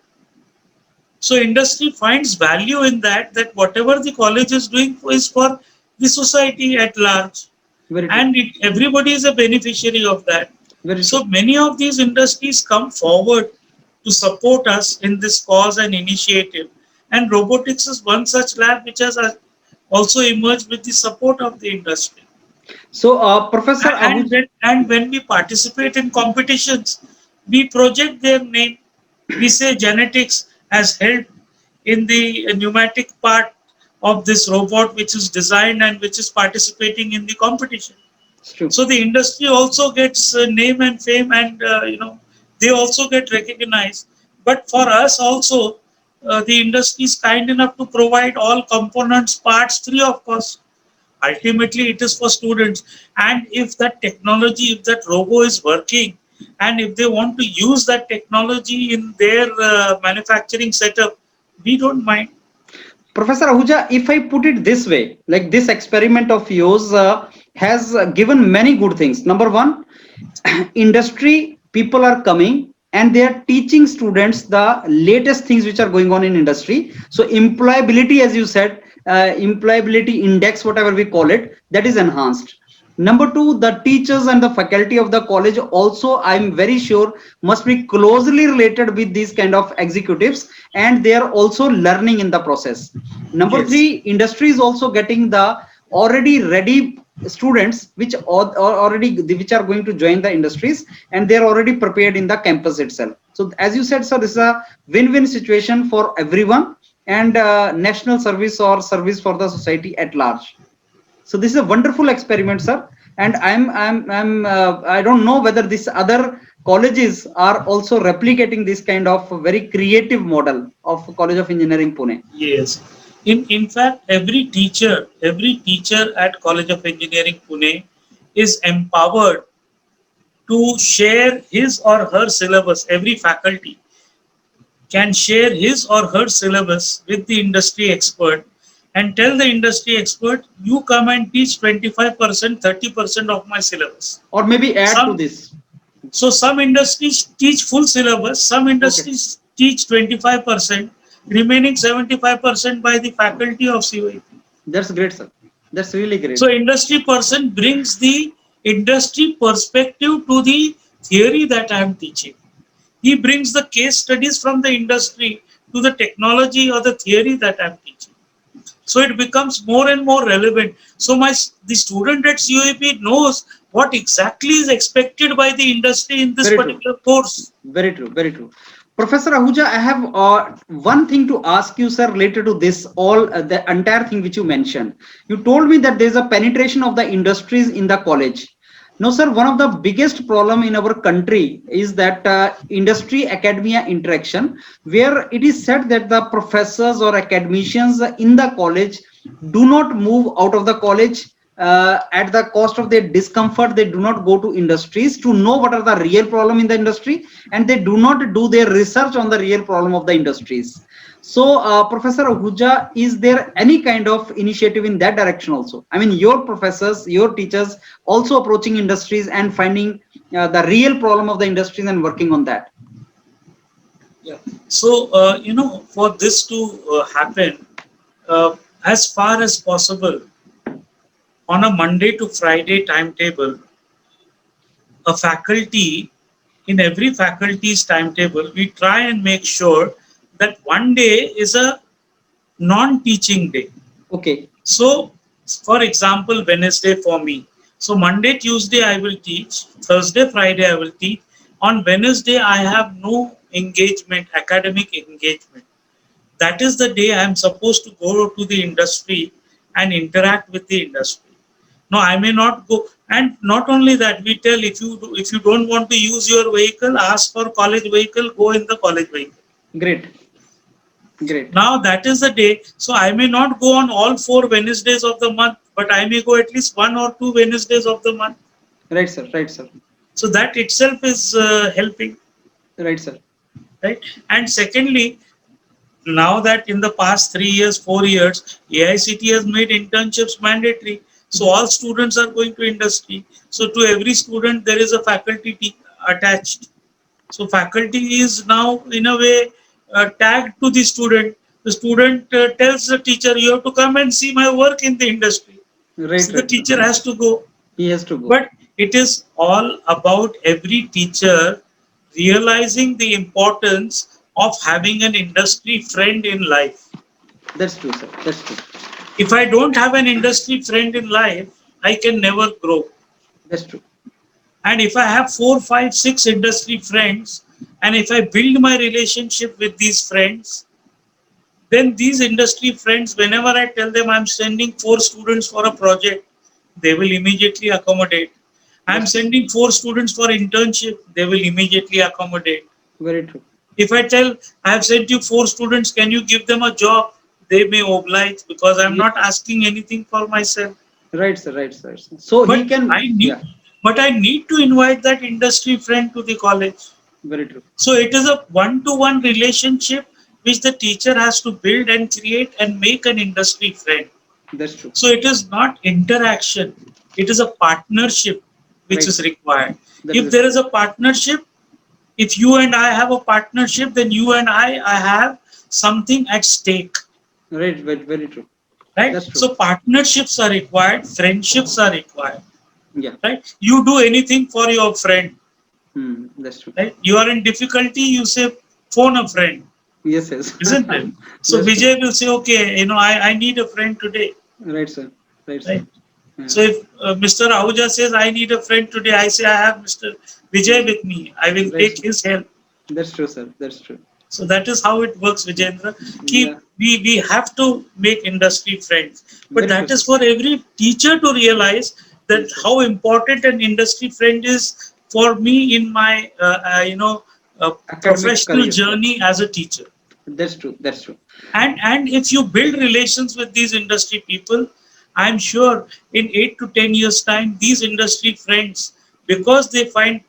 So industry finds value in that, that whatever the college is doing is for the society at large. Very true. And everybody is a beneficiary of that. Very So true. many of these industries come forward to support us in this cause and initiative. And robotics is one such lab which has also emerged with the support of the industry. So, Professor And Ahuja, when we participate in competitions, we project their name. We say genetics has helped in the pneumatic part of this robot, which is designed and which is participating in the competition. it's true. So the industry also gets name and fame, and they also get recognized. But for us also, the industry is kind enough to provide all components, parts free of cost. Ultimately, it is for students. And if that technology, if that robo is working, and if they want to use that technology in their manufacturing setup, we don't mind. Professor Ahuja, if I put it this way, like this experiment of yours has given many good things. Number one, industry people are coming and they are teaching students the latest things which are going on in industry. So employability, as you said, employability index, whatever we call it, that is enhanced. Number two, the teachers and the faculty of the college also, I'm very sure, must be closely related with these kind of executives, and they are also learning in the process. Number Yes. three, industry is also getting the already ready students which already which are going to join the industries, and they are already prepared in the campus itself. So as you said, sir, this is a win-win situation for everyone, and national service or service for the society at large. So this is a wonderful experiment, sir. And I don't know whether these other colleges are also replicating this kind of very creative model of College of Engineering Pune. Yes. In fact, every teacher at College of Engineering Pune is empowered to share his or her syllabus. Every faculty can share his or her syllabus with the industry expert and tell the industry expert, you come and teach 25%, 30% of my syllabus. Or maybe add to Some this. So some industries teach full syllabus, some Okay, industries teach 25%, remaining 75% by the faculty of COEP. that's great, sir. That's really So great. industry person brings the industry perspective to the theory that I am teaching. He brings the case studies from the industry to the technology or the theory that I am teaching. So it becomes more and more relevant. So the student at COEP knows what exactly is expected by the industry in this Very true. particular course. Very true. Very true. Professor Ahuja, I have one thing to ask you, sir, related to this all the entire thing which you mentioned. You told me that there's a penetration of the industries in the college. No, sir, one of the biggest problem in our country is that industry academia interaction, where it is said that the professors or academicians in the college do not move out of the college at the cost of their discomfort. They do not go to industries to know what are the real problem in the industry, and they do not do their research on the real problem of the industries. So, Professor Ahuja, is there any kind of initiative in that direction also? I mean, your professors, your teachers also approaching industries and finding the real problem of the industries and working on that. Yeah. So, for this to happen, as far as possible, on a Monday to Friday timetable, a faculty, in every faculty's timetable, we try and make sure that one day is a non-teaching day. Okay, So, for example, Wednesday for me. So, Monday, Tuesday, I will teach. Thursday, Friday, I will teach. On Wednesday, I have no engagement, academic engagement. That is the day I am supposed to go to the industry and interact with the industry. No, I may not go. And not only that, we tell if you don't want to use your vehicle, ask for college vehicle, go in the college vehicle. great, great. Now that is the day. So I may not go on all 4 Wednesdays of the month, but I may go at least 1 or 2 Wednesdays of the month. Right, sir. Right, sir. So that itself is helping, Right, sir. right? And secondly, now that in the past 3 years, 4 years, AICT has made internships mandatory. So all students are going to industry. So to every student, there is a faculty attached. So faculty is now in a way tagged to the student. The student tells the teacher, "You have to come and see my work in the industry." Right, So the right, sir. teacher has to go. He has to go. But it is all about every teacher realizing the importance of having an industry friend in life. That's true, sir. That's true. If I don't have an industry friend in life, I can never grow. That's true. And if I have 4, 5, 6 industry friends, and if I build my relationship with these friends, then these industry friends, whenever I tell them I'm sending 4 students for a project, they will immediately accommodate. I'm That's true. sending 4 students for internship, they will immediately accommodate. Very true. If I tell I have sent you 4 students, can you give them a job? They may oblige because I'm Ye- not asking anything for myself. Right, sir. Right, sir. So he But can, I need yeah, but I need to invite that industry friend to the college. very true. So it is a one-to-one relationship which the teacher has to build and create and make an industry friend. That's true. So it is not interaction, it is a partnership which Right, is sir. required. That If is there is a partnership, if you and I have a partnership, then you and I have something at stake, right. Very, very true. right? That's true. So partnerships are required, friendships are required, Yeah. right? You do anything for your friend, That's true. right? You are in difficulty, you say, phone a friend, Yes, yes. isn't it? So That's true. Vijay will say, okay, I need a friend today, Right, sir. Right, sir. right? Yeah. So if Mr. Ahuja says, I need a friend today, I say, I have Mr. Vijay with me. I will Right, take sir. his help. That's true, sir. That's true. So that is how it works, Vijayendra. Yeah. We have to make industry friends. But Very true, that sir. is for every teacher to realize that Yes, sir. how important an industry friend is for me in my, Academic professional career. Yeah. journey as a teacher. That's true. That's true. And if you build relations with these industry people, I'm sure in 8 to 10 years time these industry friends, because they find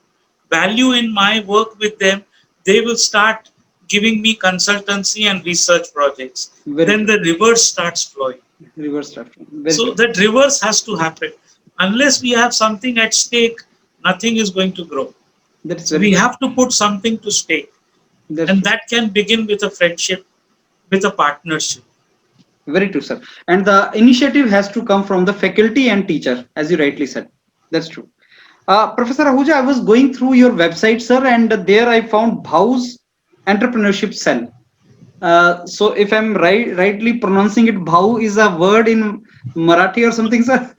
value in my work with them, they will start giving me consultancy and research projects. Very Then true. the reverse starts flowing. Reverse structure. Very So true. that reverse has to happen. Unless we have something at stake, nothing is going to grow. That's So very we true. have to put something to stake, That's and true. that can begin with a friendship, with a partnership. Very true, sir. And the initiative has to come from the faculty and teacher, as you rightly said. That's true. Professor Ahuja, I was going through your website, sir, and there I found Bhau's entrepreneurship cell. So if I'm rightly pronouncing it, Bhau is a word in Marathi or something, sir.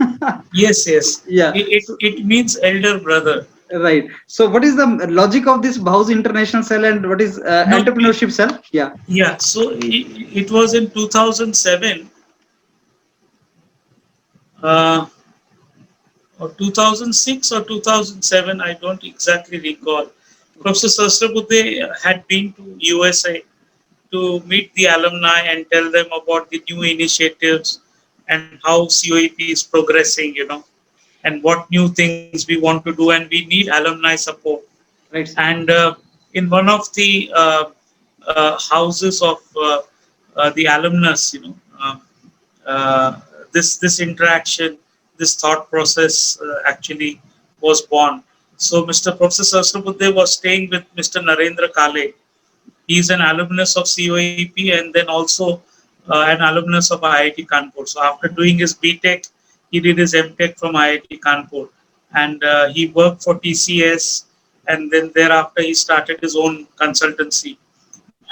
Yes, yes. Yeah. It means elder brother. Right. So what is the logic of this Bhau's international cell and what is No, entrepreneurship cell? Yeah. yeah. So it was in 2007 uh, or 2006 or 2007. I don't exactly recall. Okay. Professor Sasrabuddhe had been to USA to meet the alumni and tell them about the new initiatives and how COEP is progressing, and what new things we want to do, and we need alumni support. Right, sir. And in one of the houses of the alumnus, this interaction, this thought process actually was born. So Mr. Professor Sasrabuddhe was staying with Mr. Narendra Kale. He's an alumnus of COEP and then also an alumnus of IIT Kanpur. So after doing his BTech, he did his MTech from IIT Kanpur, and he worked for TCS, and then thereafter he started his own consultancy,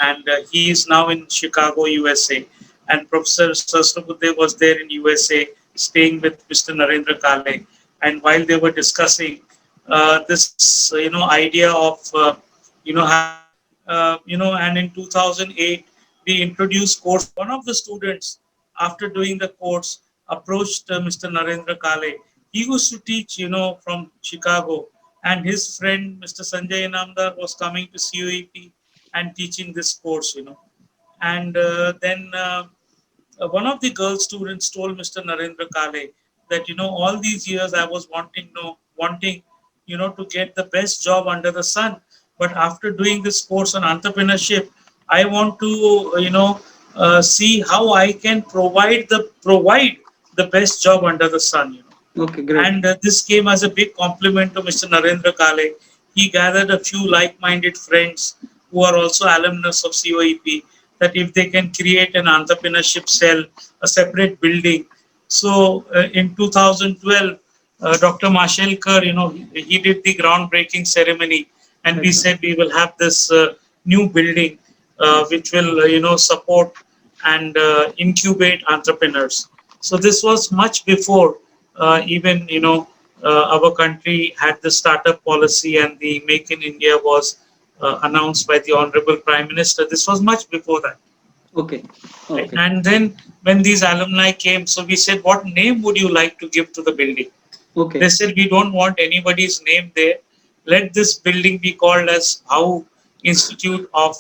and he is now in Chicago, USA. And Professor Sasrabuddhe was there in USA, staying with Mr. Narendra Kale, and while they were discussing this, idea of having and in 2008 we introduced course. One of the students, after doing the course, approached Mr. Narendra Kale. He used to teach, from Chicago, and his friend Mr. Sanjay Inamdar was coming to COEP and teaching this course, and then one of the girl students told Mr. Narendra Kale that, all these years I was wanting to get the best job under the sun, but after doing this course on entrepreneurship, I want to see how I can provide the best job under the sun. Okay, great. And this came as a big compliment to Mr. Narendra Kale. He gathered a few like-minded friends, who are also alumnus of COEP, that if they can create an entrepreneurship cell, a separate building. So in 2012, Dr. Mashelkar, he did the groundbreaking ceremony, and we said we will have this new building which will, support and incubate entrepreneurs. So this was much before even, our country had the startup policy and the Make in India was announced by the Honorable Prime Minister. This was much before that. Okay. Right? Okay. And then when these alumni came, so we said, what name would you like to give to the building? Okay. They said, we don't want anybody's name there. Let this building be called as Bhau Institute of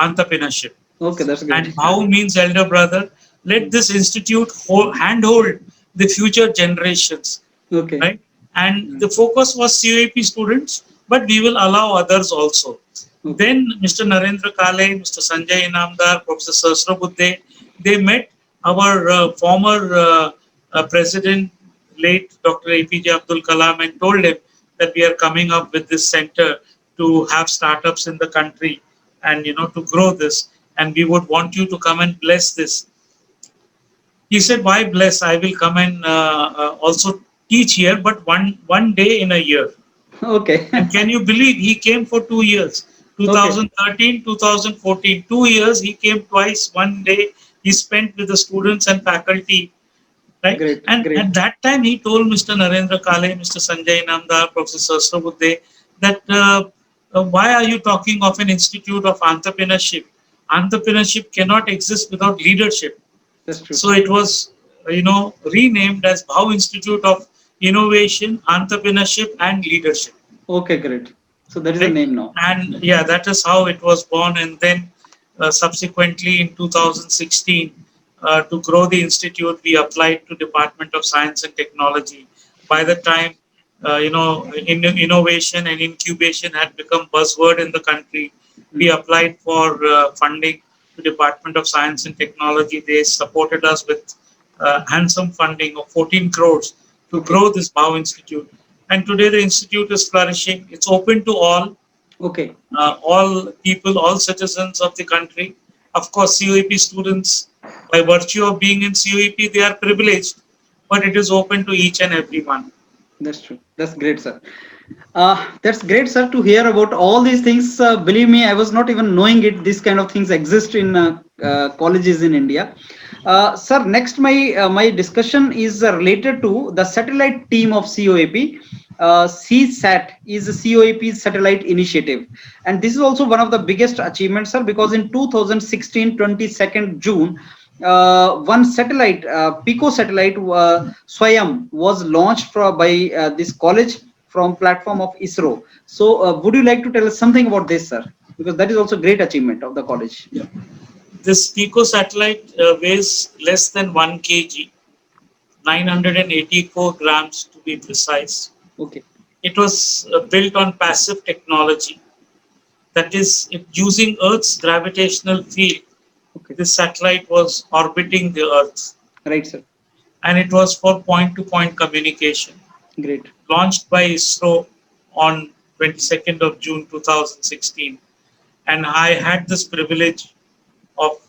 Entrepreneurship. Okay, that's great. And Bhau means elder brother. Let this institute handhold the future generations, Okay. right? And the focus was COEP students, but we will allow others also. Okay. Then Mr. Narendra Kale, Mr. Sanjay Inamdar, Professor Sahasrabudhe, they met our former president, late Dr. APJ Abdul Kalam, and told him that we are coming up with this center to have startups in the country and, to grow this. And we would want you to come and bless this. He said, why bless? I will come and also teach here, but one day in a year. Okay. And can you believe he came for 2 years? 2013, 2014, 2 years. He came twice. One day he spent with the students and faculty. Right? Great. And Great. at that time, he told Mr. Narendra Kale, Mr. Sanjay Namdar, Professor Sahasrabudhe, that why are you talking of an institute of entrepreneurship? Entrepreneurship cannot exist without leadership. That's true. So it was, renamed as Bhau Institute of Innovation, Entrepreneurship and Leadership. Okay, great. So that is the Right? name now. And yeah, that is how it was born. And then subsequently in 2016, to grow the institute, we applied to Department of Science and Technology. By the time, innovation and incubation had become buzzword in the country, we applied for funding to Department of Science and Technology. They supported us with handsome funding of 14 crores to grow this Bhau Institute. And today the institute is flourishing. It's open to Okay. all people, all citizens of the country. Of course, COEP students, by virtue of being in COEP, they are privileged, but it is open to each and everyone. That's true. That's great, sir. That's great, sir, to hear about all these things. Believe me, I was not even knowing it. These kind of things exist in colleges in India. Sir, next my discussion is related to the satellite team of COEP. CSAT is the COEP's satellite initiative, and this is also one of the biggest achievements, sir, because in 2016, 22nd June, one satellite, Pico satellite, Swayam, was launched by this college from platform of ISRO. So, would you like to tell us something about this, sir? Because that is also a great achievement of the college. Yeah. This Pico satellite weighs less than 1 kg, 984 grams to be precise. Okay. It was built on passive technology. That is, using Earth's gravitational field. Okay. This satellite was orbiting the Earth. Right, sir. And it was for point-to-point communication. Great. Launched by ISRO on 22nd of June 2016. And I had this privilege of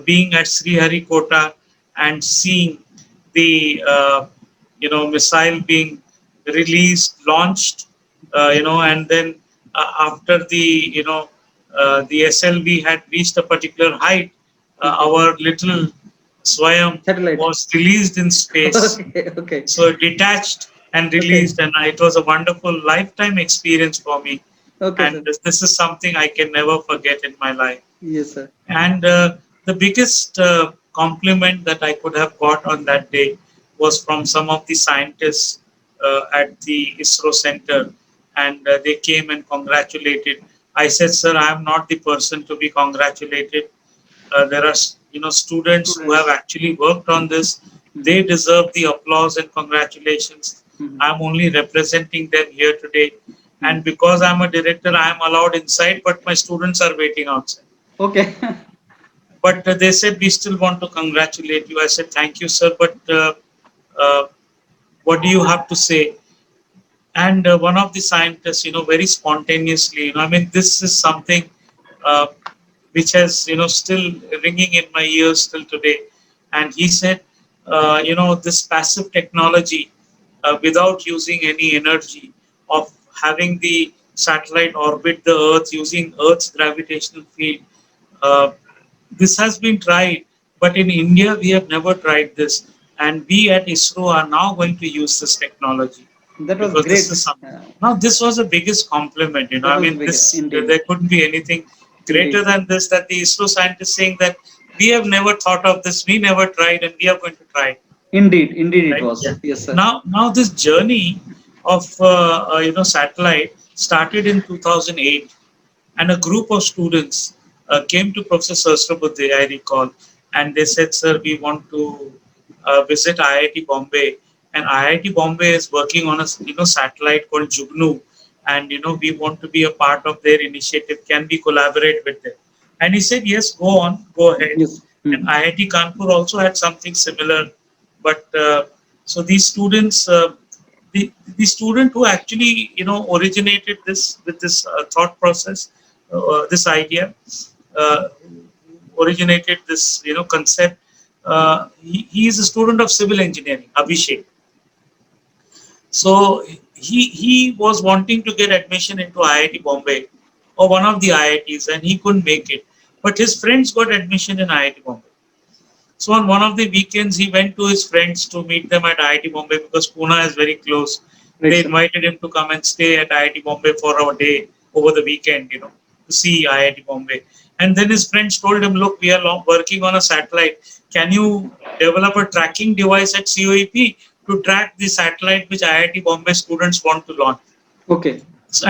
being at Sriharikota and seeing the missile being released, launched, and then after the SLV had reached a particular height, our little Swayam Satellite was released in space. Okay. Okay. So detached and released, and it was a wonderful lifetime experience for me. Okay, And sir. this is something I can never forget in my life. Yes, sir. And the biggest compliment that I could have got on that day was from some of the scientists at the ISRO center, and they came and congratulated. I said, "Sir, I am not the person to be congratulated. There are students who have actually worked on this. They deserve the applause and congratulations. I'm only representing them here today, and because I'm a director, I am allowed inside, but my students are waiting outside." Okay. But they said, "We still want to congratulate you." I said, "Thank you, sir, but what do you have to say?" And one of the scientists, very spontaneously, I mean, this is something uh, which has still ringing in my ears till today. And he said, this passive technology, without using any energy, of having the satellite orbit the Earth using Earth's gravitational field. Uh, this has been tried, but in India we have never tried this, and we at ISRO are now going to use this technology That was because this great. is something. Now this was the biggest compliment. That I was mean, big, this indeed. there couldn't be anything greater Indeed. than this. That the ISRO scientists saying that we have never thought of this, we never tried, and we are going to try it. Indeed. Indeed, it Right? was. Yeah. Yes, sir. Now this journey of satellite started in 2008, and a group of students came to Professor Sahasrabudhe, I recall, and they said, "Sir, we want to visit IIT Bombay, and IIT Bombay is working on a satellite called Jugnu, and we want to be a part of their initiative. Can we collaborate with them?" And he said, "Yes, go on, go ahead." Yes. And IIT Kanpur also had something similar, but so these students. The student who actually originated this with this thought process, this idea, uh, originated this concept. He is a student of civil engineering, Abhishek. So he was wanting to get admission into IIT Bombay or one of the IITs, and he couldn't make it. But his friends got admission in IIT Bombay. So on one of the weekends, he went to his friends to meet them at IIT Bombay because Pune is very close. Right, They sir. invited him to come and stay at IIT Bombay for a day over the weekend, to see IIT Bombay. And then his friends told him, "Look, we are working on a satellite. Can you develop a tracking device at COEP to track the satellite which IIT Bombay students want to launch?" Okay.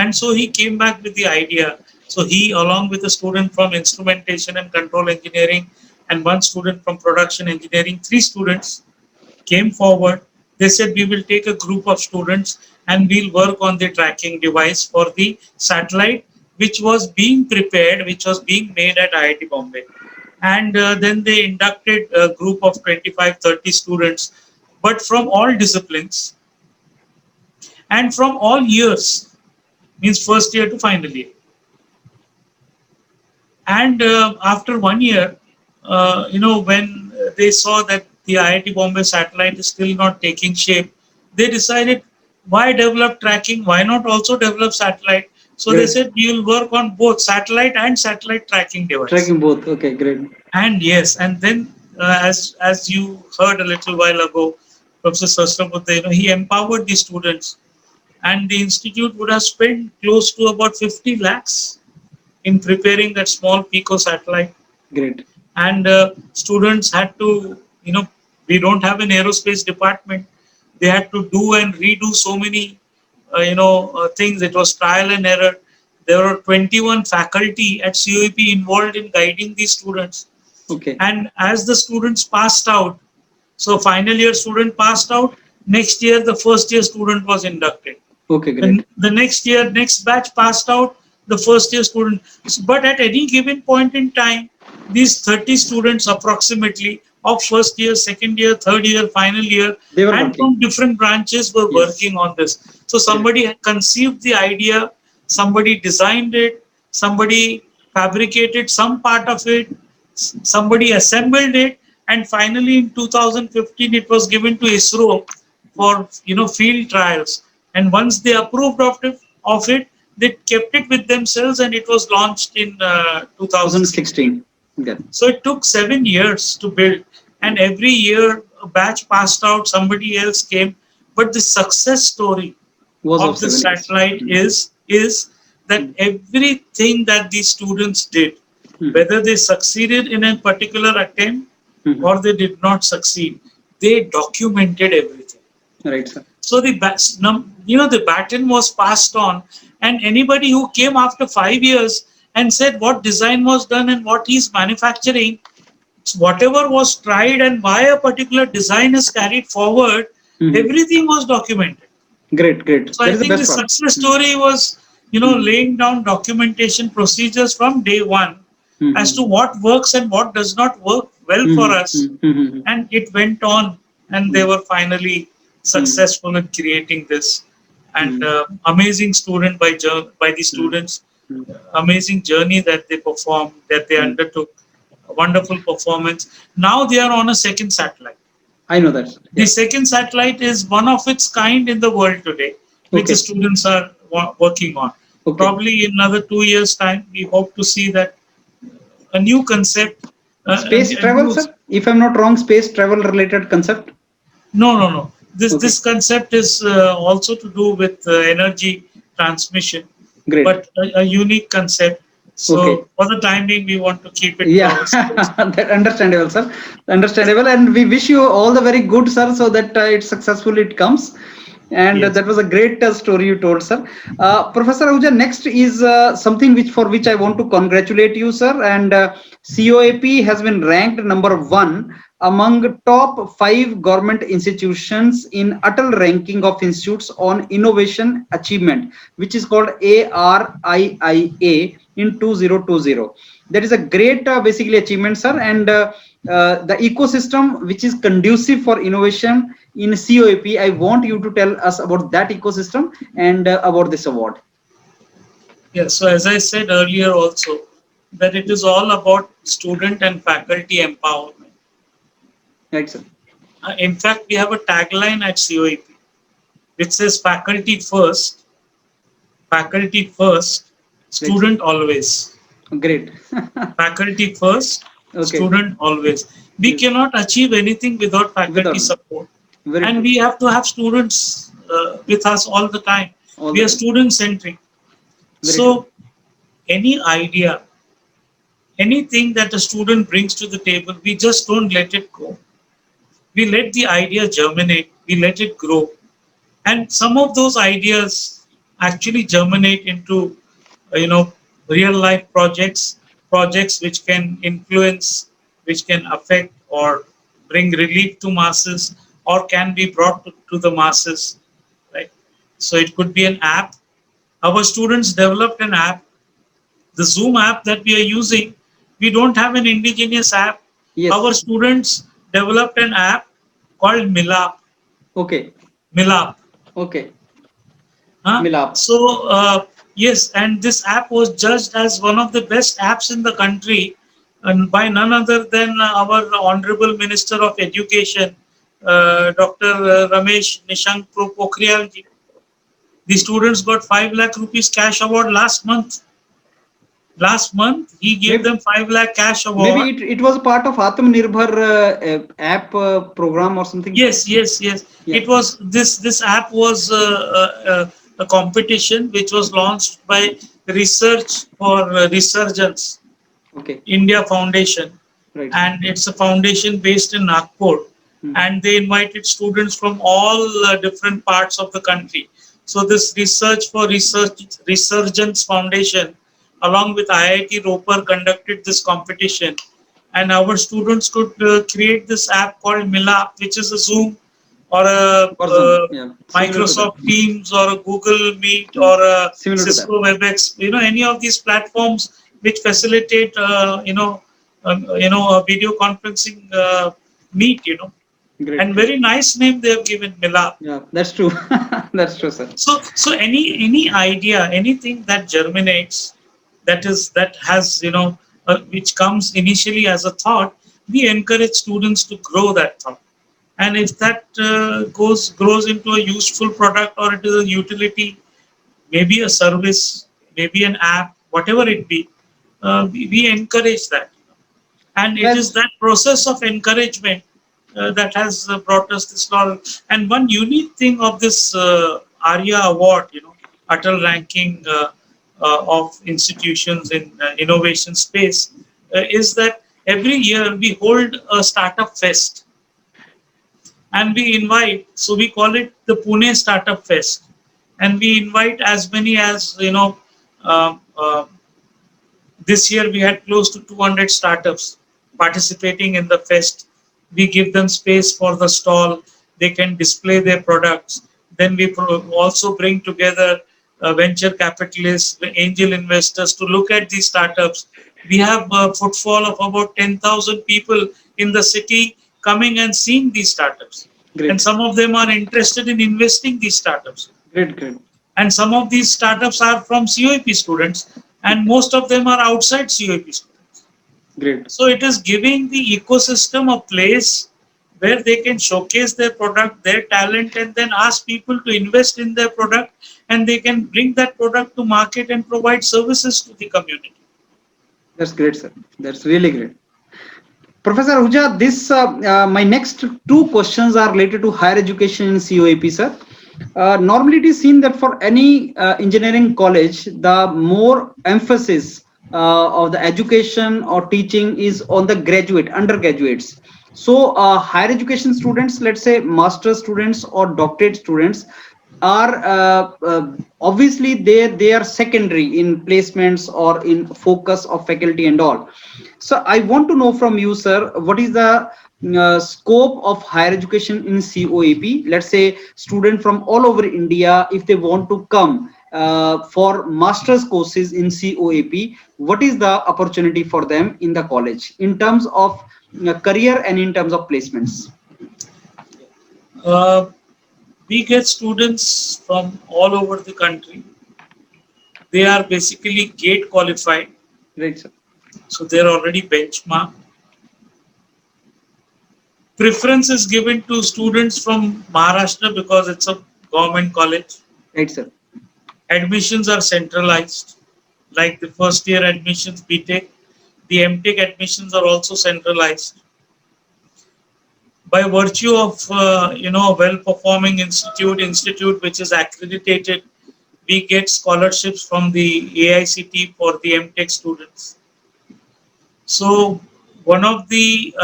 And so he came back with the idea. So he, along with a student from instrumentation and control engineering and one student from production engineering, 3 students came forward. They said, "We will take a group of students and we'll work on the tracking device for the satellite, which was being prepared, which was being made at IIT Bombay." And then they inducted a group of 25, 30 students, but from all disciplines and from all years, means first year to final year. And after 1 year, when they saw that the IIT Bombay satellite is still not taking shape, they decided, why develop tracking? Why not also develop satellite? So they Great. said, we will work on both satellite and satellite tracking device. Tracking both. Okay, great. And yes, and then as you heard a little while ago, Professor Sahasrabudhe, he empowered the students, and the institute would have spent close to about 50 lakhs in preparing that small pico satellite. Great. And students had to, we don't have an aerospace department. They had to do and redo so many, things. It was trial and error. There were 21 faculty at COEP involved in guiding these students. Okay. And as the students passed out, so final year student passed out, next year the first year student was inducted. Okay, great. And the next year, next batch passed out, the first year student. But at any given point in time, these 30 students approximately of first year, second year, third year, final year, They were and working. from different branches were Yes. working on this. So somebody had conceived the idea, somebody designed it, somebody fabricated some part of it, somebody assembled it, and finally in 2015 it was given to ISRO for field trials. And once they approved of it, they kept it with themselves, and it was launched in 2016. 2016. Yeah. So it took 7 years to build, and every year a batch passed out, somebody else came. But the success story Was of the 7 years. satellite is that everything that these students did, Hmm. whether they succeeded in a particular attempt Mhm. or they did not succeed, they documented everything. Right, sir. So the baton was passed on, and anybody who came after 5 years and said what design was done and what he's manufacturing, whatever was tried and why a particular design is carried forward, Mhm. everything was documented. Great, great. So That I is the think the best part. success story was, laying down documentation procedures from day one as to what works and what does not work well for us. And it went on, and they were finally successful in creating this. And amazing student by the students. amazing journey that they performed, that they undertook, a wonderful performance. Now they are on a second satellite. I know that. The Yeah. second satellite is one of its kind in the world today, which the Okay. students are working on. Okay. Probably in another 2 years' time, we hope to see that a new concept, Space a travel, new. sir? If I'm not wrong, space travel related concept. No. Okay. This concept is also to do with energy transmission, Great. but a unique concept. Okay. So for the time being, we want to keep it to Yeah, ourselves. that understandable, sir. Understandable, and we wish you all the very good, sir, so that it's successful it comes. And Yes. that was a great story you told, sir. Professor Ahuja, next is something which for which I want to congratulate you, sir. And COAP has been ranked number 1 among top 5 government institutions in Atal ranking of institutes on innovation achievement, which is called ARIIA in 2020. That is a great basically achievement, sir. And the ecosystem which is conducive for innovation in COEP, I want you to tell us about that ecosystem and about this award. Yes. So as I said earlier, also that it is all about student and faculty empowerment. Right, sir. In fact, we have a tagline at COEP which says faculty first, Right, sir. student always. Great. Faculty first, Okay. student always. We Yes. cannot achieve anything without faculty Without. support. Very And true. we have to have students with us all the time. All We the are time. student centric. Very true. So, any idea, anything that a student brings to the table, we just don't let it go. We let the idea germinate, we let it grow. And some of those ideas actually germinate into, real life projects which can influence, which can affect or bring relief to masses, or can be brought to the masses, right? So it could be an app. Our students developed an app, the Zoom app that we are using. We don't have an indigenous app. Our Yes. students developed an app called Okay. Milap. Okay. Huh? Milap. So, yes, and this app was judged as one of the best apps in the country, and by none other than our Honorable Minister of Education, Dr. Ramesh Nishank Pokhriyal ji. The students got 5 lakh rupees cash award last month. Last month, he gave Maybe, them 5 lakh cash maybe award. it was part of Atmanirbhar app program or something. Yes. Yeah. It was this app was a competition which was launched by Research for Resurgence Okay. India Foundation, Right. and it's a foundation based in Nagpur, and they invited students from all different parts of the country. So this Resurgence Foundation, along with IIT Roper, conducted this competition, and our students could create this app called Mila, which is a Zoom or a Version. Yeah. Similar to that. Microsoft Teams or a Google Meet or a Similar to that. Cisco WebEx. Any of these platforms which facilitate, a video conferencing meet. Great. And very nice name they have given, Mila. Yeah, that's true. That's true, sir. So any idea, anything that germinates, that has which comes initially as a thought, we encourage students to grow that thought. And if that grows into a useful product, or it is a utility, maybe a service, maybe an app, whatever it be, we encourage that. And it is Yes. that process of encouragement that has brought us this laurel. And one unique thing of this ARIA award, Atal ranking of institutions in innovation space, is that every year we hold a startup fest, and we invite, so we call it the Pune Startup Fest, and we invite as many as uh, uh, this year we had close to 200 startups participating in the fest. We give them space for the stall, they can display their products. Then we also bring together venture capitalists, angel investors to look at these startups. We have a footfall of about 10,000 people in the city coming and seeing these startups. And Great. some of them are interested in investing these startups. Great. Great. And some of these startups are from COEP students. and most of them are outside COEP students. Great. So it is giving the ecosystem a place where they can showcase their product, their talent, and then ask people to invest in their product, and they can bring that product to market and provide services to the community. That's great, sir. That's really great. Professor Ahuja, this my next two questions are related to higher education in COEP, sir. Normally, it is seen that for any engineering college, the more emphasis of the education or teaching is on the undergraduates. So, higher education students, let's say master students or doctorate students, are obviously they are secondary in placements or in focus of faculty and all. So I want to know from you, sir, what is the scope of higher education in COEP? Let's say student from all over India, if they want to come for master's courses in COEP, what is the opportunity for them in the college in terms of career and in terms of placements? Uh, we get students from all over the country. They are basically gate qualified, Right, sir. so they're already benchmarked. Preference is given to students from Maharashtra because it's a government college. Right, sir. Admissions are centralized, like the first year admissions, BTech. The MTech admissions are also centralized. By virtue of a well-performing institute which is accredited, we get scholarships from the AICT for the MTech students. So one of the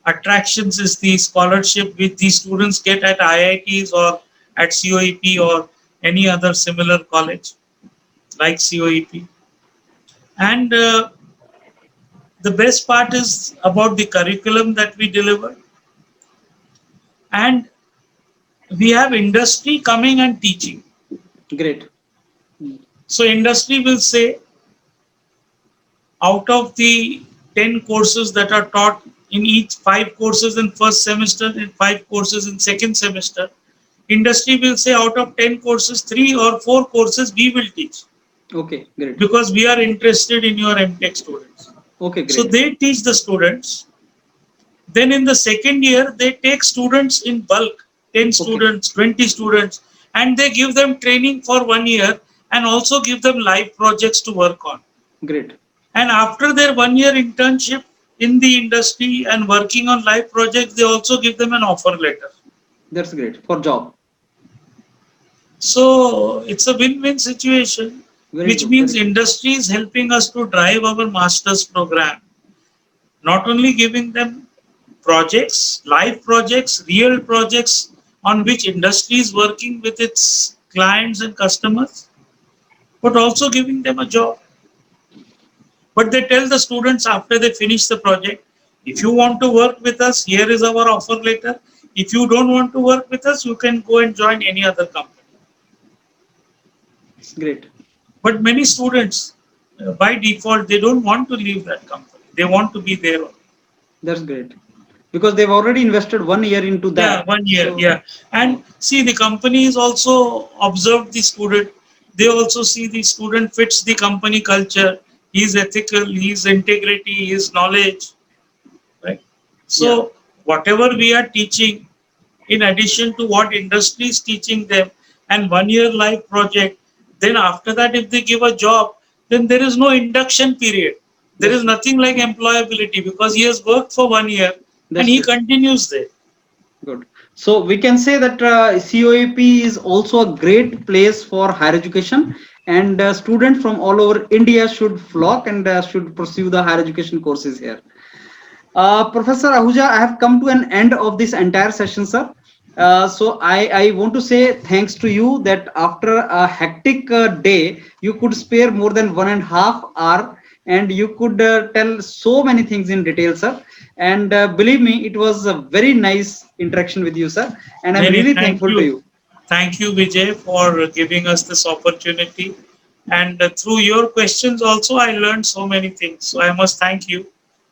attractions is the scholarship which these students get at IITs or at COEP or any other similar college like COEP. And the best part is about the curriculum that we deliver. And we have industry coming and teaching. Great. So industry will say, out of the 10 courses that are taught in each, 5 courses in first semester and 5 courses in second semester, industry will say out of 10 courses, 3 or 4 courses we will teach. Okay, great. Because we are interested in your MTech students. Okay, great. So they teach the students. Then in the second year, they take students in bulk, 10 students, 20 students, and they give them training for 1 year and also give them live projects to work on. Great. And after their 1 year internship in the industry and working on live projects, they also give them an offer letter. That's great for job. So it's a win-win situation, which means Very industry is helping us to drive our master's program. Not only giving them projects, live projects, real projects on which industry is working with its clients and customers, but also giving them a job. But they tell the students after they finish the project, if you want to work with us, here is our offer letter. If you don't want to work with us, you can go and join any other company. It's great. But many students, by default, they don't want to leave that company. They want to be there. That's great. Because they've already invested 1 year into that. Yeah, 1 year, So, yeah. And see, the companies also observe the student. They also see the student fits the company culture. He's ethical, he's integrity, his knowledge, right? So whatever we are teaching, in addition to what industry is teaching them, and 1 year live project, then after that, if they give a job, then there is no induction period. There is nothing like employability because he has worked for 1 year and he continues there. Good. So we can say that COEP is also a great place for higher education, and students from all over India should flock and should pursue the higher education courses here. Professor Ahuja, I have come to an end of this entire session, sir. So I want to say thanks to you that after a hectic day, you could spare more than 1.5 hours and you could tell so many things in detail, sir. And believe me, it was a very nice interaction with you, sir. And I'm really thankful to you. Thank you, Vijay, for giving us this opportunity. And through your questions also, I learned so many things. So I must thank you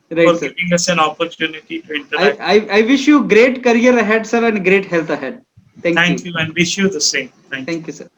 for giving us an opportunity to interact. I wish you great career ahead, sir, and great health ahead. Thank you. And wish you the same. Thank you, sir.